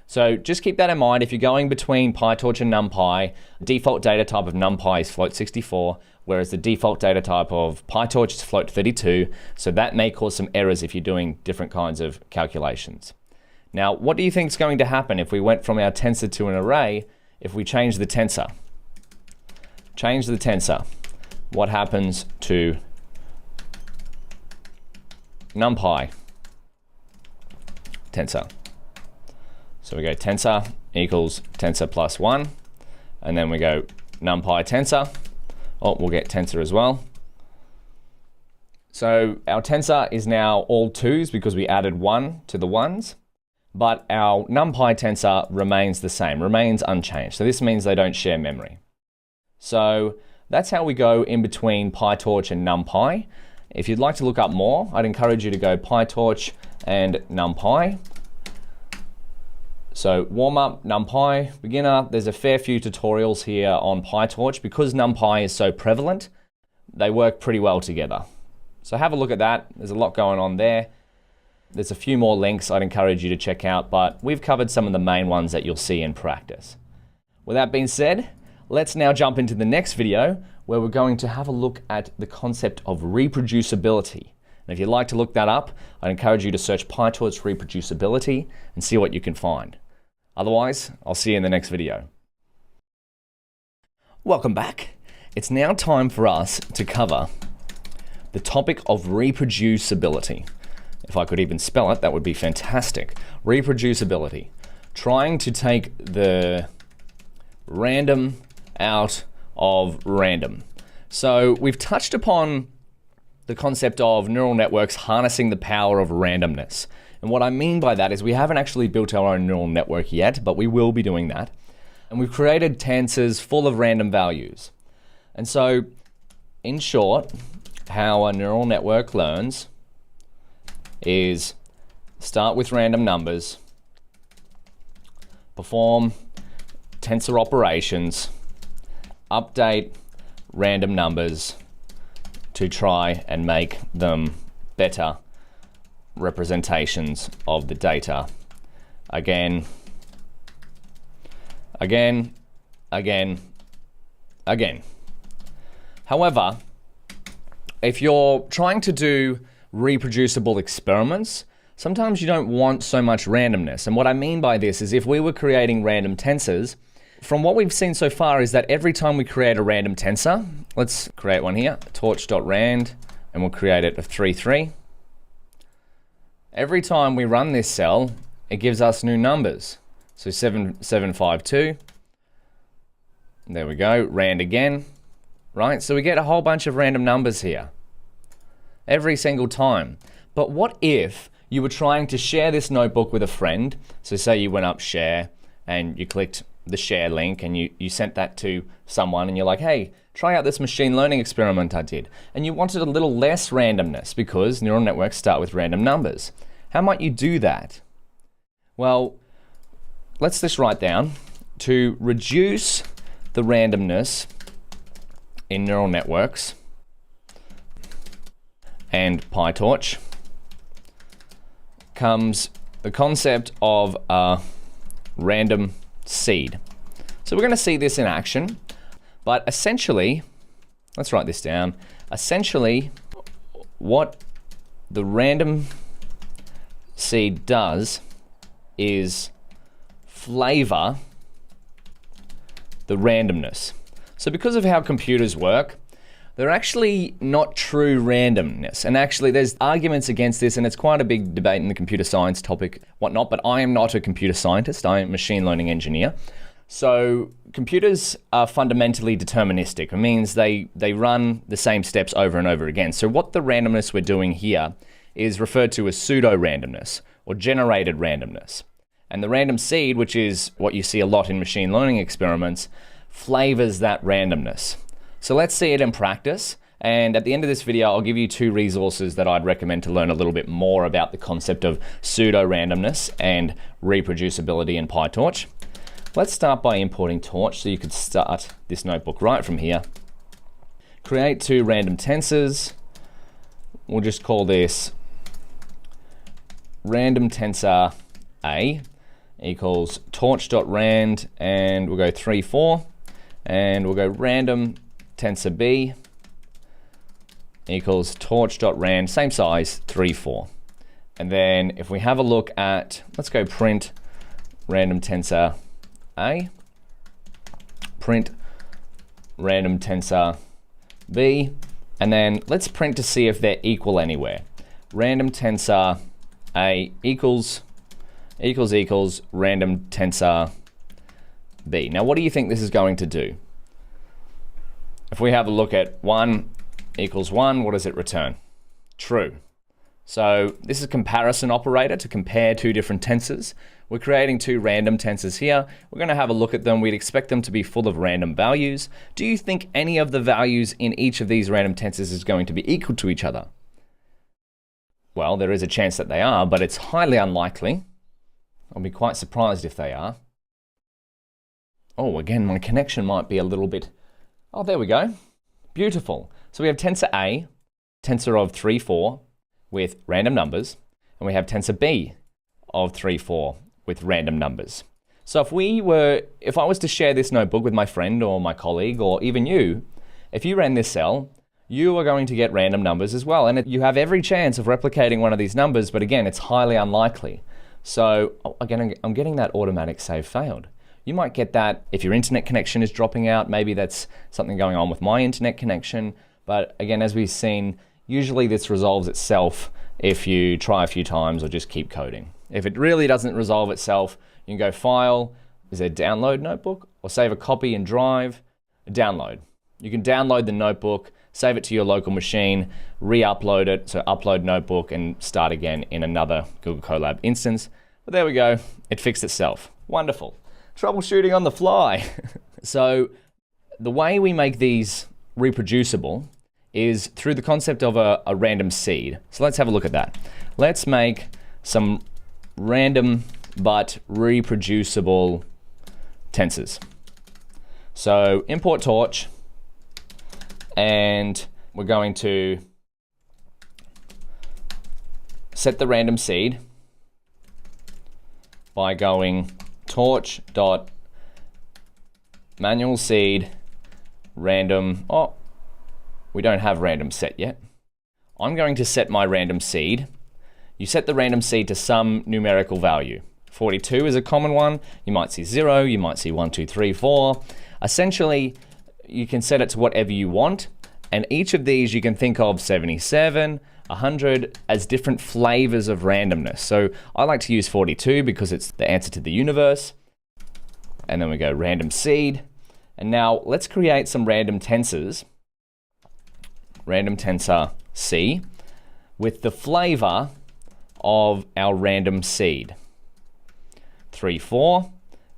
So just keep that in mind. If you're going between PyTorch and NumPy, default data type of NumPy is float64, whereas the default data type of PyTorch is float32. So that may cause some errors if you're doing different kinds of calculations. Now, what do you think is going to happen if we went from our tensor to an array if we change the tensor? Change the tensor. What happens to NumPy tensor? So we go tensor equals tensor plus 1, and then we go NumPy tensor. Oh, we'll get tensor as well. So our tensor is now all 2s because we added 1 to the 1s, but our NumPy tensor remains the same, remains unchanged. So this means they don't share memory. So that's how we go in between PyTorch and NumPy. If you'd like to look up more, I'd encourage you to go PyTorch and NumPy. So warm up, NumPy, beginner. There's a fair few tutorials here on PyTorch. Because NumPy is so prevalent, they work pretty well together. So have a look at that. There's a lot going on there. There's a few more links I'd encourage you to check out, but we've covered some of the main ones that you'll see in practice. With that being said, let's now jump into the next video where we're going to have a look at the concept of reproducibility. And if you'd like to look that up, I'd encourage you to search PyTorch reproducibility and see what you can find. Otherwise, I'll see you in the next video. Welcome back. It's now time for us to cover the topic of reproducibility. If I could even spell it, that would be fantastic. Reproducibility. Trying to take the random out of random. So we've touched upon the concept of neural networks harnessing the power of randomness. And what I mean by that is we haven't actually built our own neural network yet, but we will be doing that. And we've created tensors full of random values. And so, in short, how a neural network learns is start with random numbers, perform tensor operations, update random numbers to try and make them better representations of the data. Again. However, if you're trying to do reproducible experiments, sometimes you don't want so much randomness. And what I mean by this is if we were creating random tensors, from what we've seen so far is that every time we create a random tensor, let's create one here, torch.rand, and we'll create it of 3, 3. Every time we run this cell, it gives us new numbers. So 7752. There we go, rand again, right? So we get a whole bunch of random numbers here every single time. But what if you were trying to share this notebook with a friend? So say you went up share and you clicked the share link and you sent that to someone and you're like, hey, try out this machine learning experiment I did. And you wanted a little less randomness because neural networks start with random numbers. How might you do that? Well, let's just write down to reduce the randomness in neural networks and PyTorch comes the concept of a random seed. So we're going to see this in action, but essentially, let's write this down. Essentially, what the random seed does is flavor the randomness. So because of how computers work, they're actually not true randomness. And actually there's arguments against this, and it's quite a big debate in the computer science topic, whatnot, but I am not a computer scientist, I am a machine learning engineer. So computers are fundamentally deterministic. It means they run the same steps over and over again. So what the randomness we're doing here is referred to as pseudo-randomness or generated randomness. And the random seed, which is what you see a lot in machine learning experiments, flavors that randomness. So let's see it in practice. And at the end of this video, I'll give you 2 resources that I'd recommend to learn a little bit more about the concept of pseudo-randomness and reproducibility in PyTorch. Let's start by importing Torch, so you could start this notebook right from here. Create 2 random tensors. We'll just call this random tensor A equals torch.rand, and we'll go 3, 4, and we'll go random tensor B equals torch.rand, same size, 3, 4. And then if we have a look at, let's go print random tensor A, print random tensor B, and then let's print to see if they're equal anywhere. Random tensor A equals random tensor B. Now what do you think this is going to do? If we have a look at 1 equals 1, what does it return? True. So this is a comparison operator to compare 2 different tensors. We're creating 2 random tensors here. We're going to have a look at them. We'd expect them to be full of random values. Do you think any of the values in each of these random tensors is going to be equal to each other? Well, there is a chance that they are, but it's highly unlikely. I'll be quite surprised if they are. Oh, again, my connection might be a little bit... Oh, there we go. Beautiful. So we have tensor A, tensor of 3, 4, with random numbers. and we have tensor B of 3, 4 with random numbers. So if I was to share this notebook with my friend or my colleague or even you, if you ran this cell, you are going to get random numbers as well. And you have every chance of replicating one of these numbers, but again, it's highly unlikely. So again, I'm getting that automatic save failed. You might get that if your internet connection is dropping out. Maybe that's something going on with my internet connection. But again, as we've seen, usually this resolves itself if you try a few times or just keep coding. If it really doesn't resolve itself, you can go File, is there Download Notebook? Or save a copy in Drive, Download. You can download the notebook, save it to your local machine, re-upload it, so upload notebook and start again in another Google Colab instance. But there we go, it fixed itself. Wonderful. Troubleshooting on the fly. So the way we make these reproducible is through the concept of a random seed. So let's have a look at that. Let's make some random but reproducible tensors. So import torch, and we're going to set the random seed by going torch.manual seed random. Oh, we don't have random set yet. I'm going to set my random seed. You set the random seed to some numerical value. 42 is a common one. You might see 0, you might see 1, 2, 3, 4. Essentially, you can set it to whatever you want, and each of these you can think of 77, 100 as different flavors of randomness. So I like to use 42 because it's the answer to the universe. And then we go random seed. And now let's create some random tensors. Random tensor C with the flavor of our random seed. 3, 4.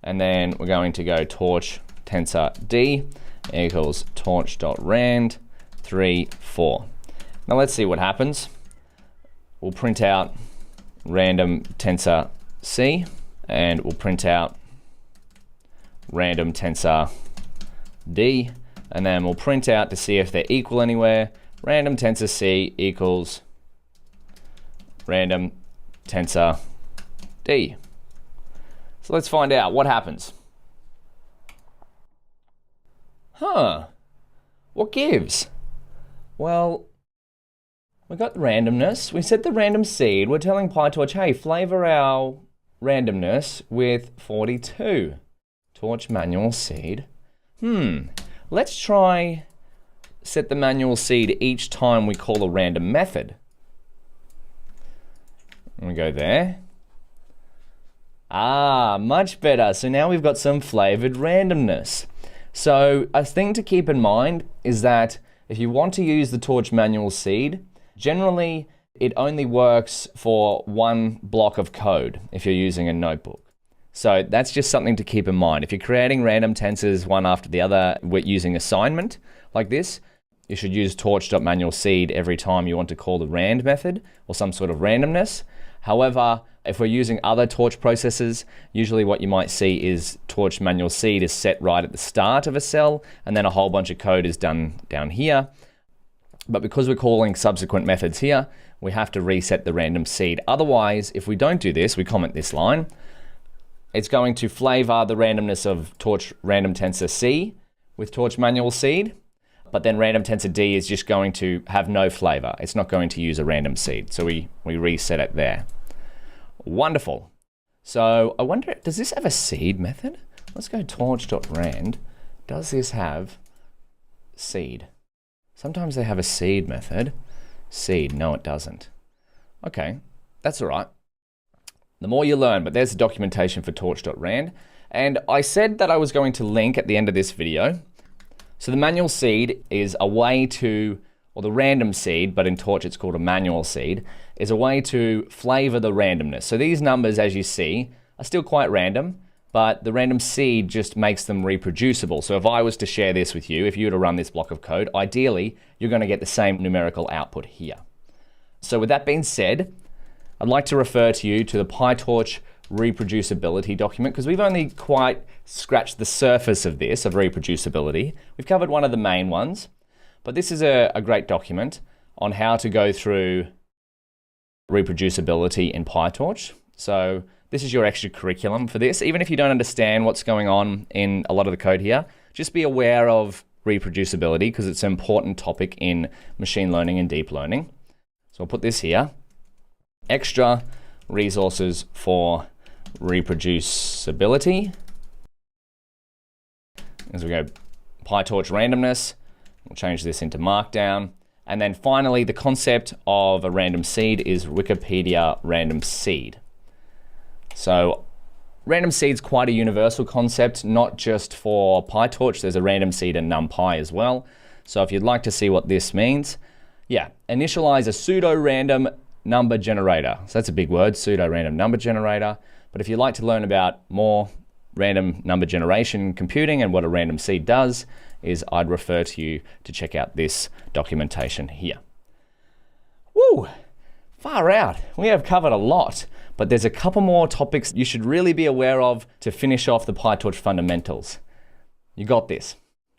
And then we're going to go torch tensor D equals torch.rand 3, 4. Now let's see what happens. We'll print out random tensor C, and we'll print out random tensor D, and then we'll print out to see if they're equal anywhere. Random tensor C equals random tensor D. So let's find out what happens. What gives? Well, we got the randomness. We set the random seed. We're telling PyTorch, hey, flavor our randomness with 42. Torch manual seed. Let's try set the manual seed each time we call a random method. And we go there. Much better. So now we've got some flavored randomness. So a thing to keep in mind is that if you want to use the torch manual seed, generally it only works for one block of code if you're using a notebook. So that's just something to keep in mind. If you're creating random tensors one after the other using assignment like this, you should use torch.manual seed every time you want to call the rand method or some sort of randomness. However, if we're using other torch processes, usually what you might see is torch manual seed is set right at the start of a cell, and then a whole bunch of code is done down here. But because we're calling subsequent methods here, we have to reset the random seed. Otherwise, if we don't do this, we comment this line, it's going to flavor the randomness of torch random tensor C with torch manual seed, but then random tensor D is just going to have no flavor. It's not going to use a random seed. So we reset it there. Wonderful. So I wonder, does this have a seed method? Let's go torch.rand. Does this have seed? Sometimes they have a seed method. Seed, no it doesn't. Okay, that's all right. The more you learn, but there's the documentation for torch.rand. And I said that I was going to link at the end of this video. So the manual seed is a way to, or the random seed, but in Torch it's called a manual seed, is a way to flavor the randomness. So these numbers, as you see, are still quite random, but the random seed just makes them reproducible. So if I was to share this with you, if you were to run this block of code, ideally, you're going to get the same numerical output here. So with that being said, I'd like to refer to you to the PyTorch reproducibility document, because we've only quite scratched the surface of this, of reproducibility. We've covered one of the main ones, but this is a great document on how to go through reproducibility in PyTorch. So this is your extra curriculum for this. Even if you don't understand what's going on in a lot of the code here, just be aware of reproducibility because it's an important topic in machine learning and deep learning. So I'll put this here. Extra resources for reproducibility. As we go, PyTorch randomness. We'll change this into Markdown. And then finally, the concept of a random seed is Wikipedia random seed. So random seed's quite a universal concept, not just for PyTorch. There's a random seed in NumPy as well. So if you'd like to see what this means, yeah, initialize a pseudo-random number generator. So that's a big word, pseudo-random number generator. But if you'd like to learn about more random number generation computing and what a random seed does, I'd refer to you to check out this documentation here. Woo! Far out. We have covered a lot, but there's a couple more topics you should really be aware of to finish off the PyTorch fundamentals. You got this.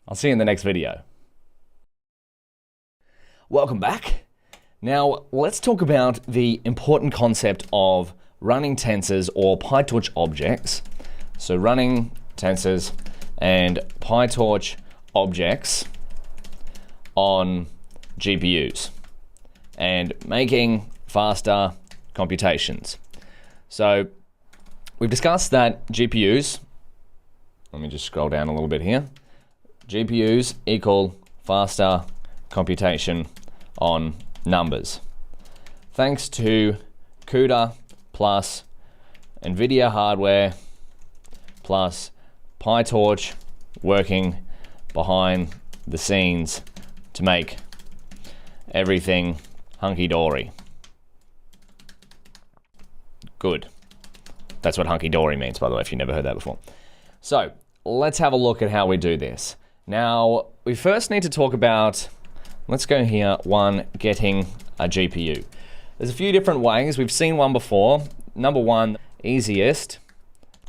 I'll see you in the next video. Welcome back. Now, let's talk about the important concept of running tensors or PyTorch objects. So running tensors and PyTorch objects on GPUs and making faster computations. So we've discussed that GPUs, let me just scroll down a little bit here. GPUs equal faster computation on numbers. Thanks to CUDA plus NVIDIA hardware plus PyTorch working behind the scenes to make everything hunky-dory. Good. That's what hunky-dory means, by the way, if you've never heard that before. So let's have a look at how we do this. Now, we first need to talk about, let's go here, getting a GPU. There's a few different ways. We've seen one before. Number one, easiest,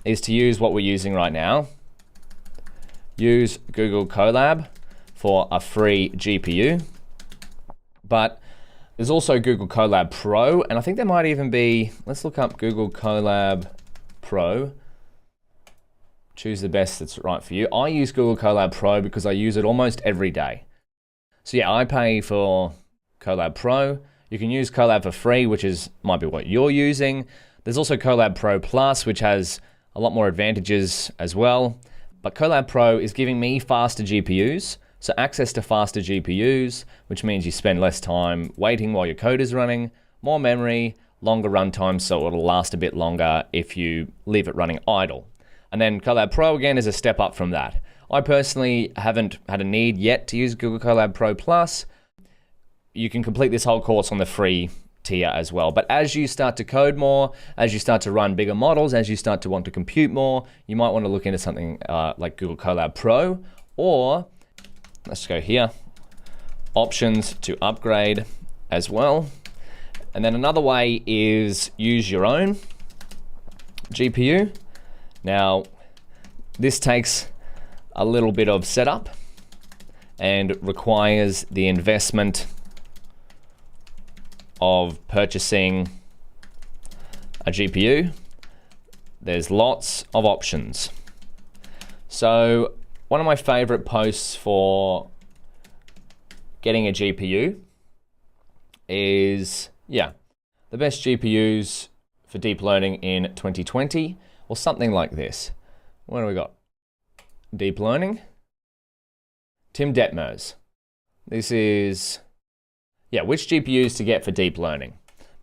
is to use what we're using right now. Use Google Colab for a free GPU. But there's also Google Colab Pro, and I think there might even be, let's look up Google Colab Pro. Choose the best that's right for you. I use Google Colab Pro because I use it almost every day. So yeah, I pay for Colab Pro. You can use Colab for free, which might be what you're using. There's also Colab Pro Plus, which has a lot more advantages as well. But Colab Pro is giving me faster GPUs, so access to faster GPUs, which means you spend less time waiting while your code is running, more memory, longer runtime, so it'll last a bit longer if you leave it running idle. And then Colab Pro, again, is a step up from that. I personally haven't had a need yet to use Google Colab Pro Plus. You can complete this whole course on the free tier as well. But as you start to code more, as you start to run bigger models, as you start to want to compute more, you might want to look into something like Google Colab Pro, or let's go here, options to upgrade as well. And then another way is use your own GPU. Now, this takes a little bit of setup and requires the investment of purchasing a GPU. There's lots of options. So one of my favorite posts for getting a GPU is, the best GPUs for deep learning in 2020, or something like this. What do we got? Deep learning. Tim Detmers. This is, which GPUs to get for deep learning.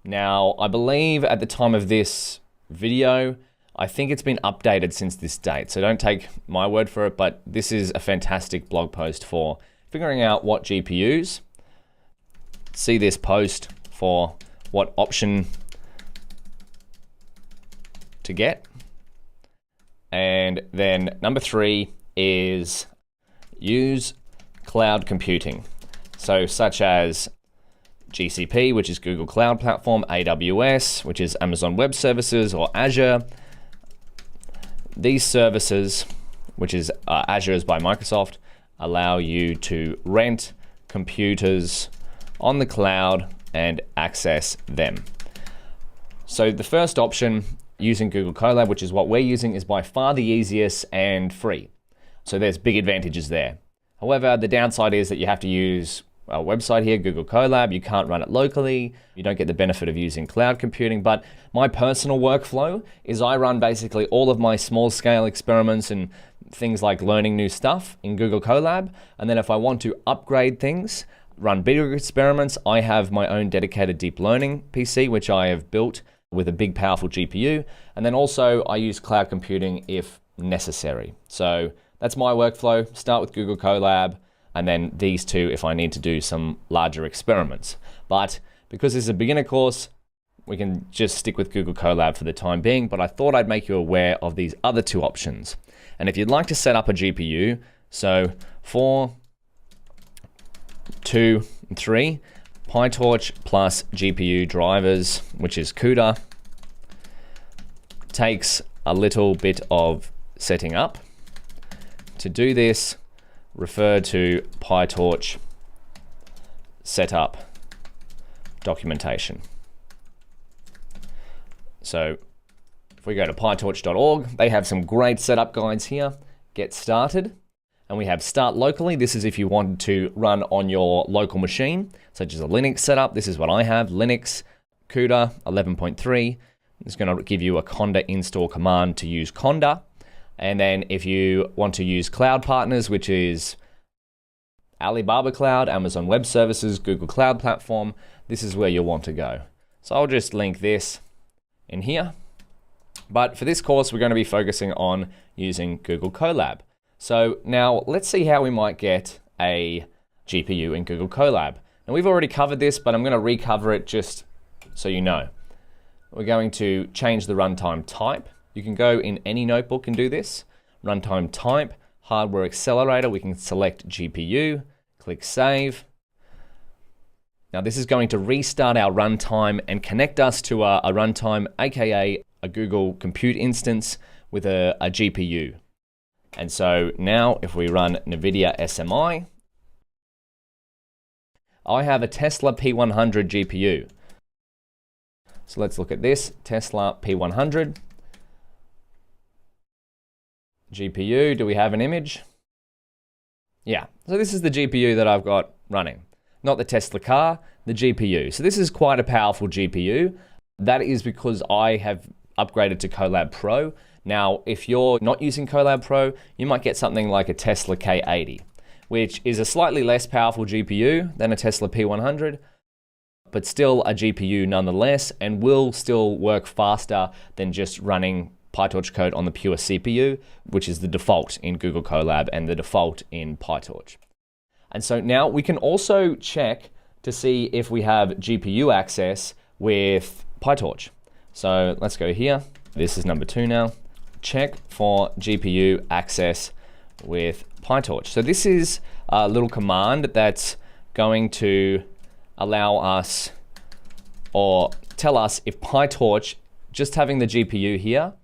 Now, I believe at the time of this video, I think it's been updated since this date, so don't take my word for it, but this is a fantastic blog post for figuring out what GPUs. See this post for what option to get. And then number 3 is use cloud computing. So such as GCP, which is Google Cloud Platform, AWS, which is Amazon Web Services, or Azure. These services, which is Azure is by Microsoft, allow you to rent computers on the cloud and access them. So the first option, using Google Colab, which is what we're using, is by far the easiest and free. So there's big advantages there. However, the downside is that you have to use our website here, Google Colab. You can't run it locally. You don't get the benefit of using cloud computing. But my personal workflow is I run basically all of my small scale experiments and things like learning new stuff in Google Colab. And then if I want to upgrade things, run bigger experiments, I have my own dedicated deep learning PC, which I have built with a big, powerful GPU. And then also I use cloud computing if necessary. So that's my workflow. Start with Google Colab, and then these two if I need to do some larger experiments. But because this is a beginner course, we can just stick with Google Colab for the time being, but I thought I'd make you aware of these other two options. And if you'd like to set up a GPU, so 4, 2, and 3, PyTorch plus GPU drivers, which is CUDA, takes a little bit of setting up. To do this, refer to PyTorch setup documentation. So if we go to pytorch.org, they have some great setup guides here. Get started. And we have start locally. This is if you want to run on your local machine, such as a Linux setup. This is what I have, Linux, CUDA 11.3. It's going to give you a conda install command to use conda. And then if you want to use cloud partners, which is Alibaba Cloud, Amazon Web Services, Google Cloud Platform, this is where you'll want to go. So I'll just link this in here. But for this course, we're going to be focusing on using Google Colab. So now let's see how we might get a GPU in Google Colab. Now we've already covered this, but I'm going to recover it just so you know. We're going to change the runtime type. You can go in any notebook and do this. Runtime type, hardware accelerator, we can select GPU, click save. Now this is going to restart our runtime and connect us to a runtime, aka a Google Compute instance with a GPU. And so now if we run NVIDIA SMI, I have a Tesla P100 GPU. So let's look at this, Tesla P100. GPU, do we have an image? Yeah, so this is the GPU that I've got running. Not the Tesla car, the GPU. So this is quite a powerful GPU. That is because I have upgraded to Colab Pro. Now, if you're not using Colab Pro, you might get something like a Tesla K80, which is a slightly less powerful GPU than a Tesla P100, but still a GPU nonetheless, and will still work faster than just running PyTorch code on the pure CPU, which is the default in Google Colab and the default in PyTorch. And so now we can also check to see if we have GPU access with PyTorch. So let's go here. This is number 2 now. Check for GPU access with PyTorch. So this is a little command that's going to allow us or tell us if PyTorch, just having the GPU here.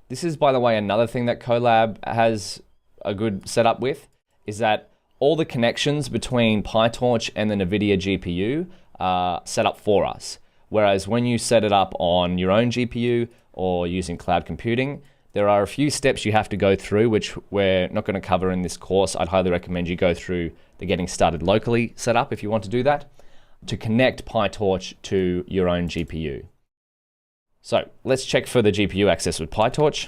This is, by the way, another thing that Colab has a good setup with, is that all the connections between PyTorch and the NVIDIA GPU are set up for us. Whereas when you set it up on your own GPU or using cloud computing, there are a few steps you have to go through, which we're not going to cover in this course. I'd highly recommend you go through the getting started locally setup if you want to do that, to connect PyTorch to your own GPU. So let's check for the GPU access with PyTorch.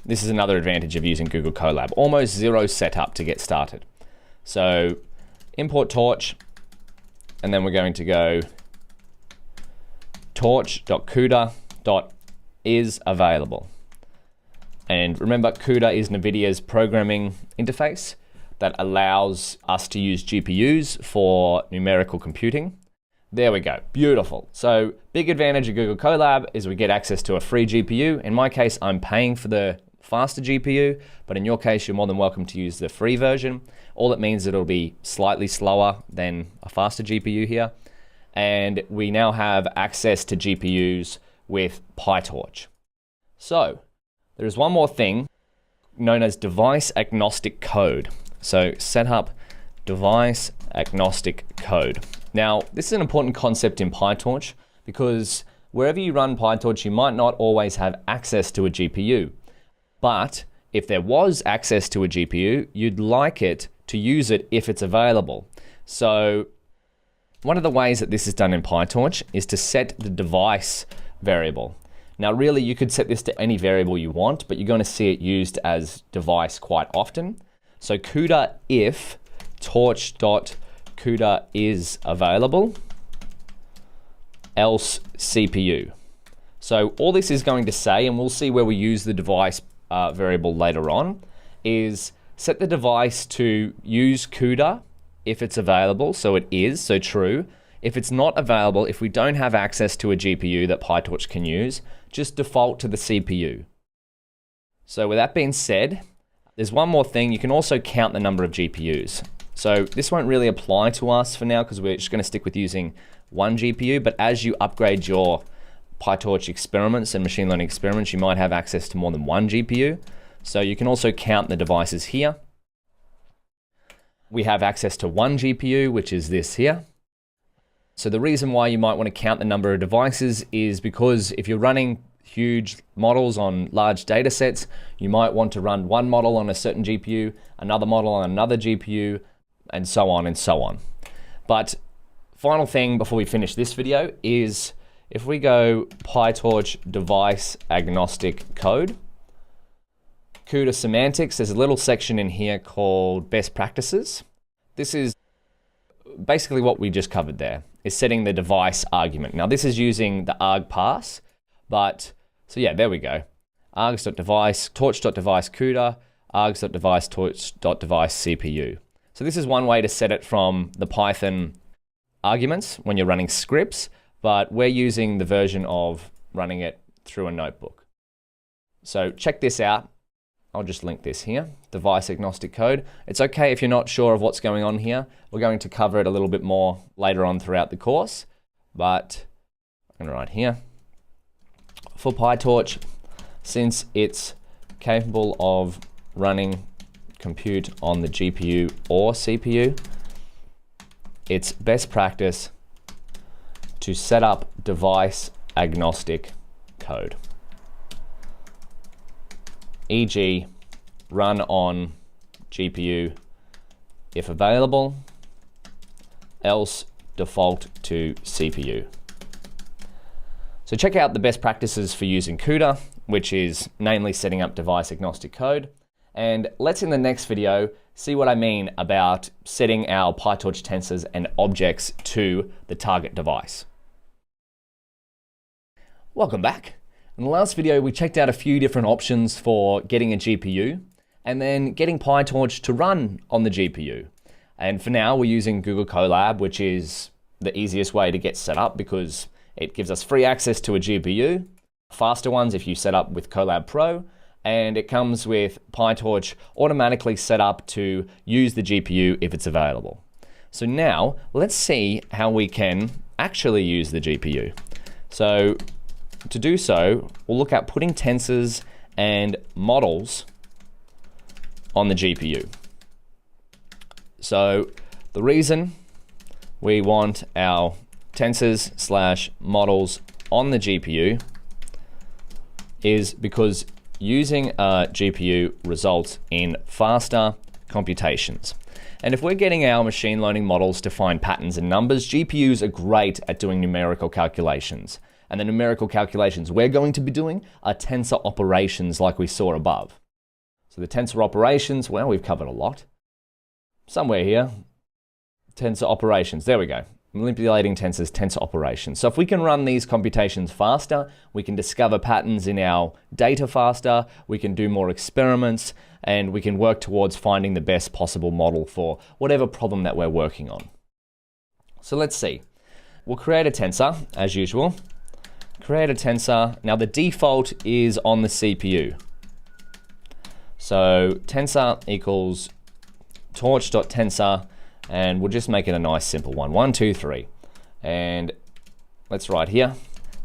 This is another advantage of using Google Colab. Almost zero setup to get started. So import torch, and then we're going to go torch.cuda.is available. And remember, CUDA is NVIDIA's programming interface that allows us to use GPUs for numerical computing. There we go, beautiful. So big advantage of Google Colab is we get access to a free GPU. In my case, I'm paying for the faster GPU, but in your case, you're more than welcome to use the free version. All it means is it'll be slightly slower than a faster GPU here. And we now have access to GPUs with PyTorch. So there's one more thing known as device agnostic code. So set up device agnostic code. Now, this is an important concept in PyTorch because wherever you run PyTorch, you might not always have access to a GPU. But if there was access to a GPU, you'd like it to use it if it's available. So one of the ways that this is done in PyTorch is to set the device variable. Now, really, you could set this to any variable you want, but you're going to see it used as device quite often. So CUDA if torch.CUDA is available, else CPU. So all this is going to say, and we'll see where we use the device variable later on, is set the device to use CUDA if it's available, so it is, so true. If it's not available, if we don't have access to a GPU that PyTorch can use, just default to the CPU. So with that being said, there's one more thing. You can also count the number of GPUs. So this won't really apply to us for now because we're just going to stick with using one GPU, but as you upgrade your PyTorch experiments and machine learning experiments, you might have access to more than one GPU. So you can also count the devices here. We have access to one GPU, which is this here. So the reason why you might want to count the number of devices is because if you're running huge models on large data sets, you might want to run one model on a certain GPU, another model on another GPU, and so on and so on. But final thing before we finish this video is if we go PyTorch device agnostic code, CUDA semantics, there's a little section in here called best practices. This is basically what we just covered there, is setting the device argument. Now this is using the arg pass, but so yeah, there we go. args.device, torch.device CUDA, args.device, torch.device CPU. So this is one way to set it from the Python arguments when you're running scripts, but we're using the version of running it through a notebook. So check this out. I'll just link this here, device agnostic code. It's okay if you're not sure of what's going on here. We're going to cover it a little bit more later on throughout the course, but I'm going to write here. For PyTorch, since it's capable of running compute on the GPU or CPU, it's best practice to set up device agnostic code. E.g., run on GPU if available, else default to CPU. So check out the best practices for using CUDA, which is namely setting up device agnostic code. And let's in the next video see what I mean about setting our PyTorch tensors and objects to the target device. Welcome back. In the last video, we checked out a few different options for getting a GPU and then getting PyTorch to run on the GPU. And for now, we're using Google Colab, which is the easiest way to get set up because it gives us free access to a GPU, faster ones if you set up with Colab Pro, and it comes with PyTorch automatically set up to use the GPU if it's available. So now, let's see how we can actually use the GPU. So to do so, we'll look at putting tensors and models on the GPU. So the reason we want our tensors / models on the GPU is because using a GPU results in faster computations. And if we're getting our machine learning models to find patterns in numbers, GPUs are great at doing numerical calculations. And the numerical calculations we're going to be doing are tensor operations like we saw above. So the tensor operations, well, we've covered a lot. Somewhere here, tensor operations, there we go. Manipulating tensors, tensor operations. So if we can run these computations faster, we can discover patterns in our data faster, we can do more experiments, and we can work towards finding the best possible model for whatever problem that we're working on. So let's see. We'll create a tensor, as usual. Create a tensor. Now the default is on the CPU. So tensor equals torch.tensor, and we'll just make it a nice simple one. 1, 2, 3. And let's write here,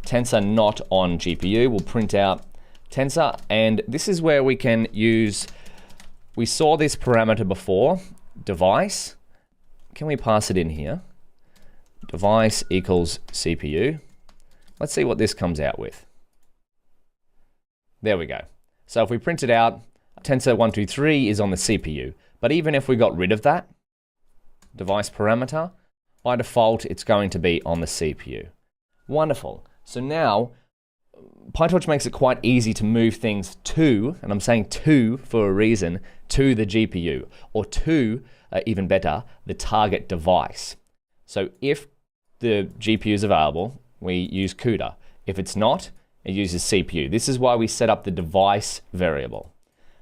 tensor not on GPU. We'll print out tensor, and this is where we can use, we saw this parameter before, device, can we pass it in here? Device equals CPU. Let's see what this comes out with. There we go. So if we print it out, Tensor 123 is on the CPU. But even if we got rid of that device parameter, by default, it's going to be on the CPU. Wonderful. So now, PyTorch makes it quite easy to move things to, and I'm saying to for a reason, to the GPU, or to, even better, the target device. So if the GPU is available, we use CUDA. If it's not, it uses CPU. This is why we set up the device variable.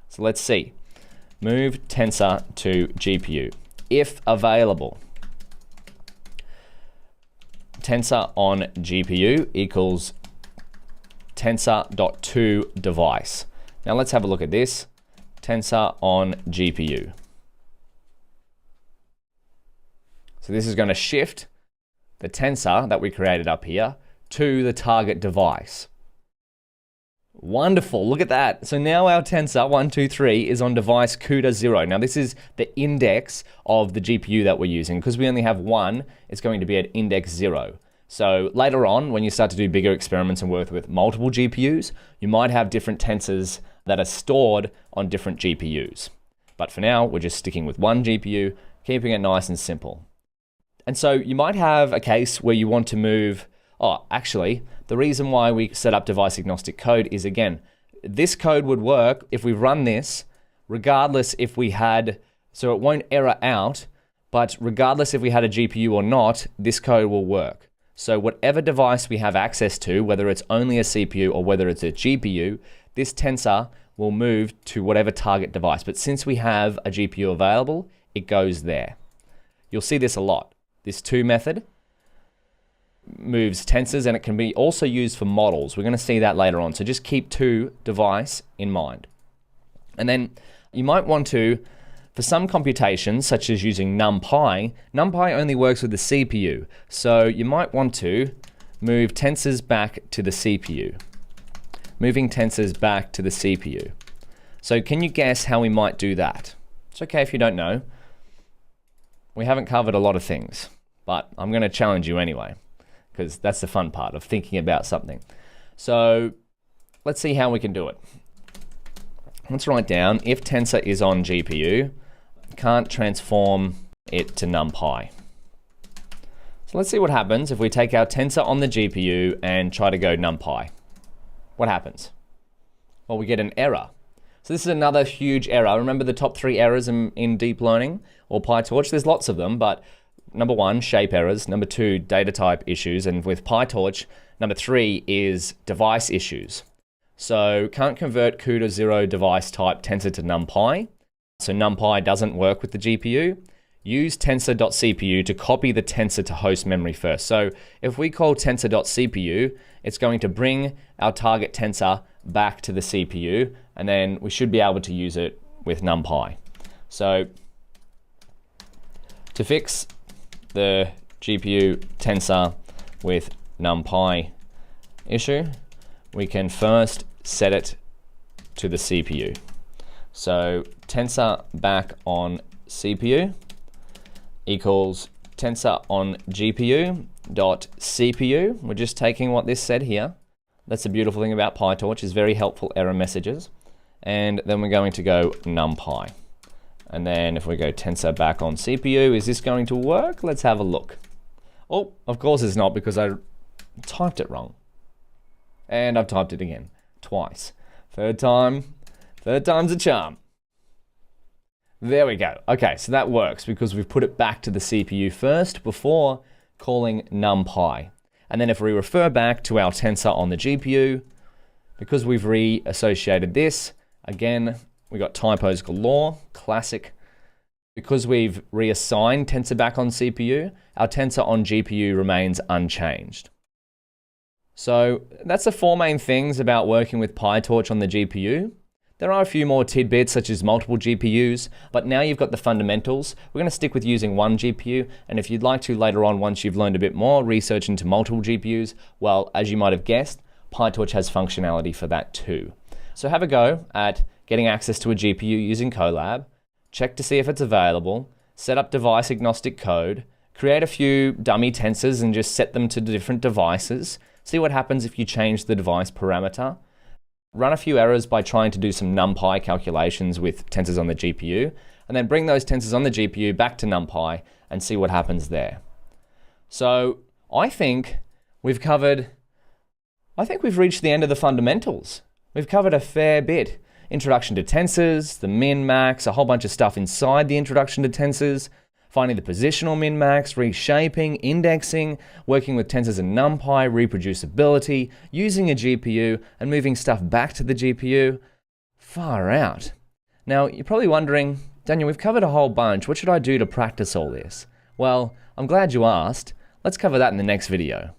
So let's see. Move tensor to GPU. If available, tensor on GPU equals tensor.toDevice. Now let's have a look at this. Tensor on GPU. So this is going to shift the tensor that we created up here to the target device. Wonderful, look at that. So now our tensor 123 is on device CUDA 0. Now this is the index of the GPU that we're using. Because we only have one, it's going to be at index 0. So later on, when you start to do bigger experiments and work with multiple GPUs, you might have different tensors that are stored on different GPUs. But for now, we're just sticking with one GPU, keeping it nice and simple. And so you might have a case where you want to move, actually, the reason why we set up device agnostic code is, again, this code would work if we run this, regardless if we had, so it won't error out, but regardless if we had a GPU or not, this code will work. So whatever device we have access to, whether it's only a CPU or whether it's a GPU, this tensor will move to whatever target device. But since we have a GPU available, it goes there. You'll see this a lot. This to method moves tensors, and it can be also used for models. We're going to see that later on. So just keep to device in mind. And then you might want to, for some computations, such as using NumPy, NumPy only works with the CPU. So you might want to move tensors back to the CPU. Moving tensors back to the CPU. So can you guess how we might do that? It's okay if you don't know. We haven't covered a lot of things, but I'm going to challenge you anyway, because that's the fun part of thinking about something. So let's see how we can do it. Let's write down if tensor is on GPU, can't transform it to NumPy. So let's see what happens if we take our tensor on the GPU and try to go NumPy. What happens? Well, we get an error. So this is another huge error. Remember the top 3 errors in deep learning or PyTorch? There's lots of them, but number 1, shape errors. Number 2, data type issues. And with PyTorch, number 3 is device issues. So can't convert CUDA 0 device type tensor to NumPy. So NumPy doesn't work with the GPU. Use tensor.cpu to copy the tensor to host memory first. So if we call tensor.cpu, it's going to bring our target tensor back to the CPU, and then we should be able to use it with NumPy. So to fix the GPU tensor with NumPy issue, we can first set it to the CPU. So tensor back on CPU equals tensor on GPU dot CPU. We're just taking what this said here. That's the beautiful thing about PyTorch, is very helpful error messages. And then we're going to go NumPy. And then if we go tensor back on CPU, is this going to work? Let's have a look. Oh, of course it's not, because I typed it wrong. And I've typed it again, twice. Third time's a charm. There we go. Okay, so that works because we've put it back to the CPU first before calling NumPy. And then if we refer back to our tensor on the GPU, because we've reassociated this, again, we got typos galore, classic. Because we've reassigned tensor back on CPU, our tensor on GPU remains unchanged. So that's the 4 main things about working with PyTorch on the GPU. There are a few more tidbits, such as multiple GPUs, but now you've got the fundamentals. We're going to stick with using one GPU, and if you'd like to later on, once you've learned a bit more, research into multiple GPUs, well, as you might have guessed, PyTorch has functionality for that too. So have a go at getting access to a GPU using Colab, check to see if it's available, set up device agnostic code, create a few dummy tensors and just set them to different devices, see what happens if you change the device parameter, run a few errors by trying to do some NumPy calculations with tensors on the GPU, and then bring those tensors on the GPU back to NumPy and see what happens there. So I think we've reached the end of the fundamentals. We've covered a fair bit. Introduction to tensors, the min, max, a whole bunch of stuff inside the introduction to tensors, finding the positional min, max, reshaping, indexing, working with tensors and NumPy, reproducibility, using a GPU, and moving stuff back to the GPU. Far out. Now, you're probably wondering, Daniel, we've covered a whole bunch. What should I do to practice all this? Well, I'm glad you asked. Let's cover that in the next video.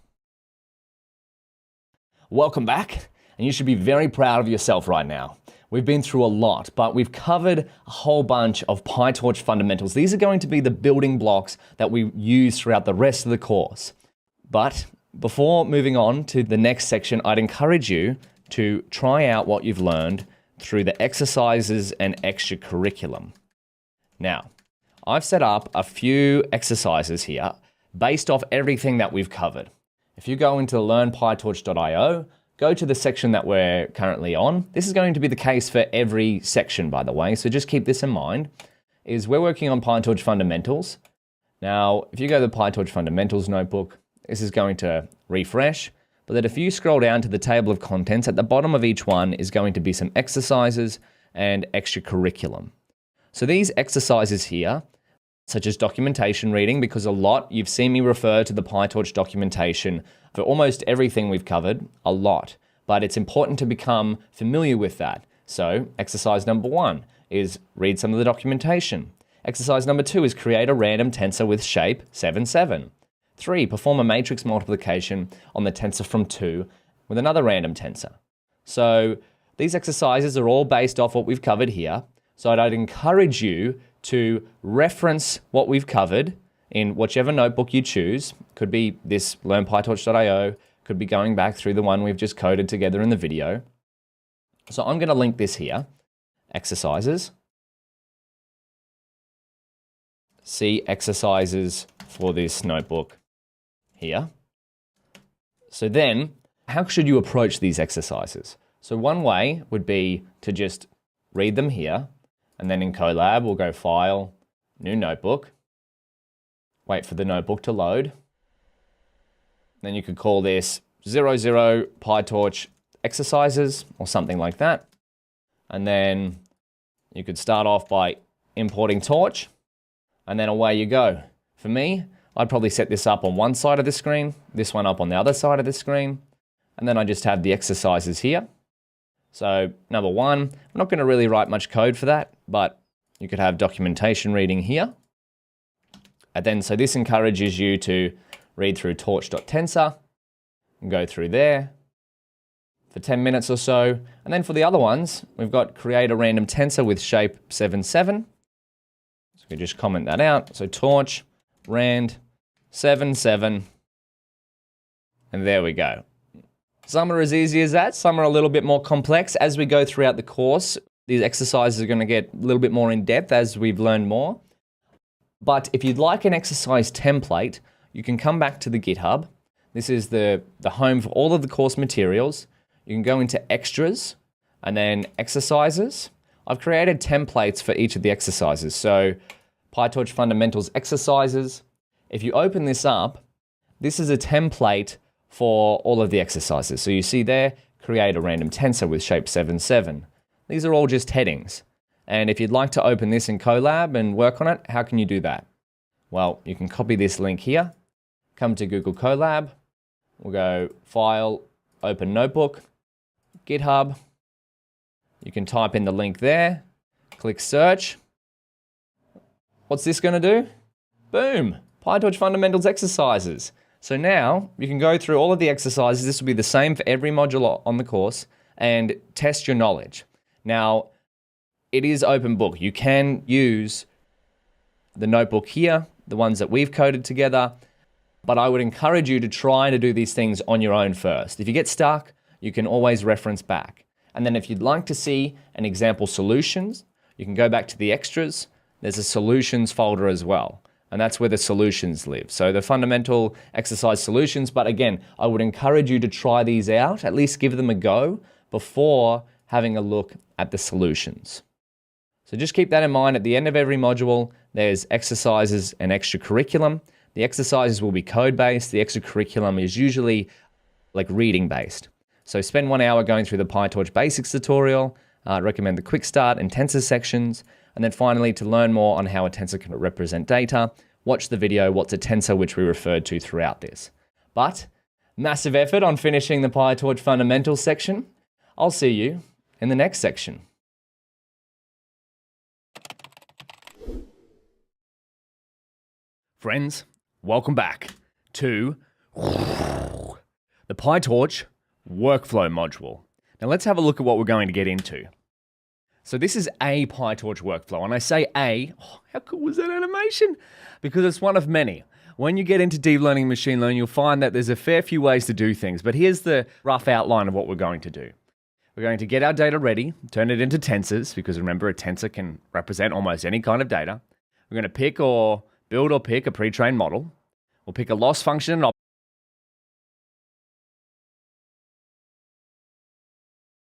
Welcome back, and you should be very proud of yourself right now. We've been through a lot, but we've covered a whole bunch of PyTorch fundamentals. These are going to be the building blocks that we use throughout the rest of the course. But before moving on to the next section, I'd encourage you to try out what you've learned through the exercises and extra curriculum. Now, I've set up a few exercises here based off everything that we've covered. If you go into learnpytorch.io, go to the section that we're currently on. This is going to be the case for every section, by the way, so just keep this in mind, is we're working on PyTorch fundamentals. Now, if you go to the PyTorch fundamentals notebook, this is going to refresh, but then if you scroll down to the table of contents, at the bottom of each one is going to be some exercises and extra curriculum. So these exercises here, such as documentation reading, because a lot, you've seen me refer to the PyTorch documentation for almost everything we've covered, a lot, but it's important to become familiar with that. So exercise number 1 is read some of the documentation. Exercise number 2 is create a random tensor with shape 7, 7. 3, perform a matrix multiplication on the tensor from 2 with another random tensor. So these exercises are all based off what we've covered here. So I'd encourage you to reference what we've covered in whichever notebook you choose. Could be this learnpytorch.io, could be going back through the one we've just coded together in the video. So I'm going to link this here, exercises. See exercises for this notebook here. So then, how should you approach these exercises? So one way would be to just read them here, and then in Colab, we'll go File, New Notebook, wait for the notebook to load. Then you could call this 00 PyTorch exercises or something like that. And then you could start off by importing Torch, and then away you go. For me, I'd probably set this up on one side of the screen, this one up on the other side of the screen, and then I just have the exercises here. So number 1, I'm not going to really write much code for that, but you could have documentation reading here. And then, so this encourages you to read through torch.tensor and go through there for 10 minutes or so. And then for the other ones, we've got create a random tensor with shape 7, 7. So we just comment that out. So torch, rand, 7, 7. And there we go. Some are as easy as that. Some are a little bit more complex. As we go throughout the course, these exercises are going to get a little bit more in depth as we've learned more. But if you'd like an exercise template, you can come back to the GitHub. This is the home for all of the course materials. You can go into extras and then exercises. I've created templates for each of the exercises. So PyTorch fundamentals exercises. If you open this up, this is a template for all of the exercises. So you see there, create a random tensor with shape 7, 7. These are all just headings. And if you'd like to open this in Colab and work on it, how can you do that? Well, you can copy this link here, come to Google Colab, we'll go File, Open Notebook, GitHub. You can type in the link there, click Search. What's this going to do? Boom! PyTorch Fundamentals Exercises. So now you can go through all of the exercises. This will be the same for every module on the course and test your knowledge. Now, it is open book. You can use the notebook here, the ones that we've coded together, but I would encourage you to try to do these things on your own first. If you get stuck, you can always reference back. And then if you'd like to see an example solutions, you can go back to the extras there's a solutions folder as well. And that's where the solutions live. So the fundamental exercise solutions, but again, I would encourage you to try these out, at least give them a go before having a look at the solutions. So just keep that in mind. At the end of every module, there's exercises and extra curriculum. The exercises will be code-based. The extra curriculum is usually like reading-based. So spend 1 hour going through the PyTorch basics tutorial. I recommend the quick start and tensor sections. And then finally, to learn more on how a tensor can represent data, watch the video, What's a Tensor, which we referred to throughout this. But massive effort on finishing the PyTorch fundamentals section. I'll see you in the next section. Friends, welcome back to the PyTorch workflow module. Now let's have a look at what we're going to get into. So this is a PyTorch workflow, and I say a, how cool was that animation? Because it's one of many. When you get into deep learning and machine learning, you'll find that there's a fair few ways to do things, but here's the rough outline of what we're going to do. We're going to get our data ready, turn it into tensors, because remember, a tensor can represent almost any kind of data. We're going to pick or build or pick a pre-trained model. We'll pick a loss function,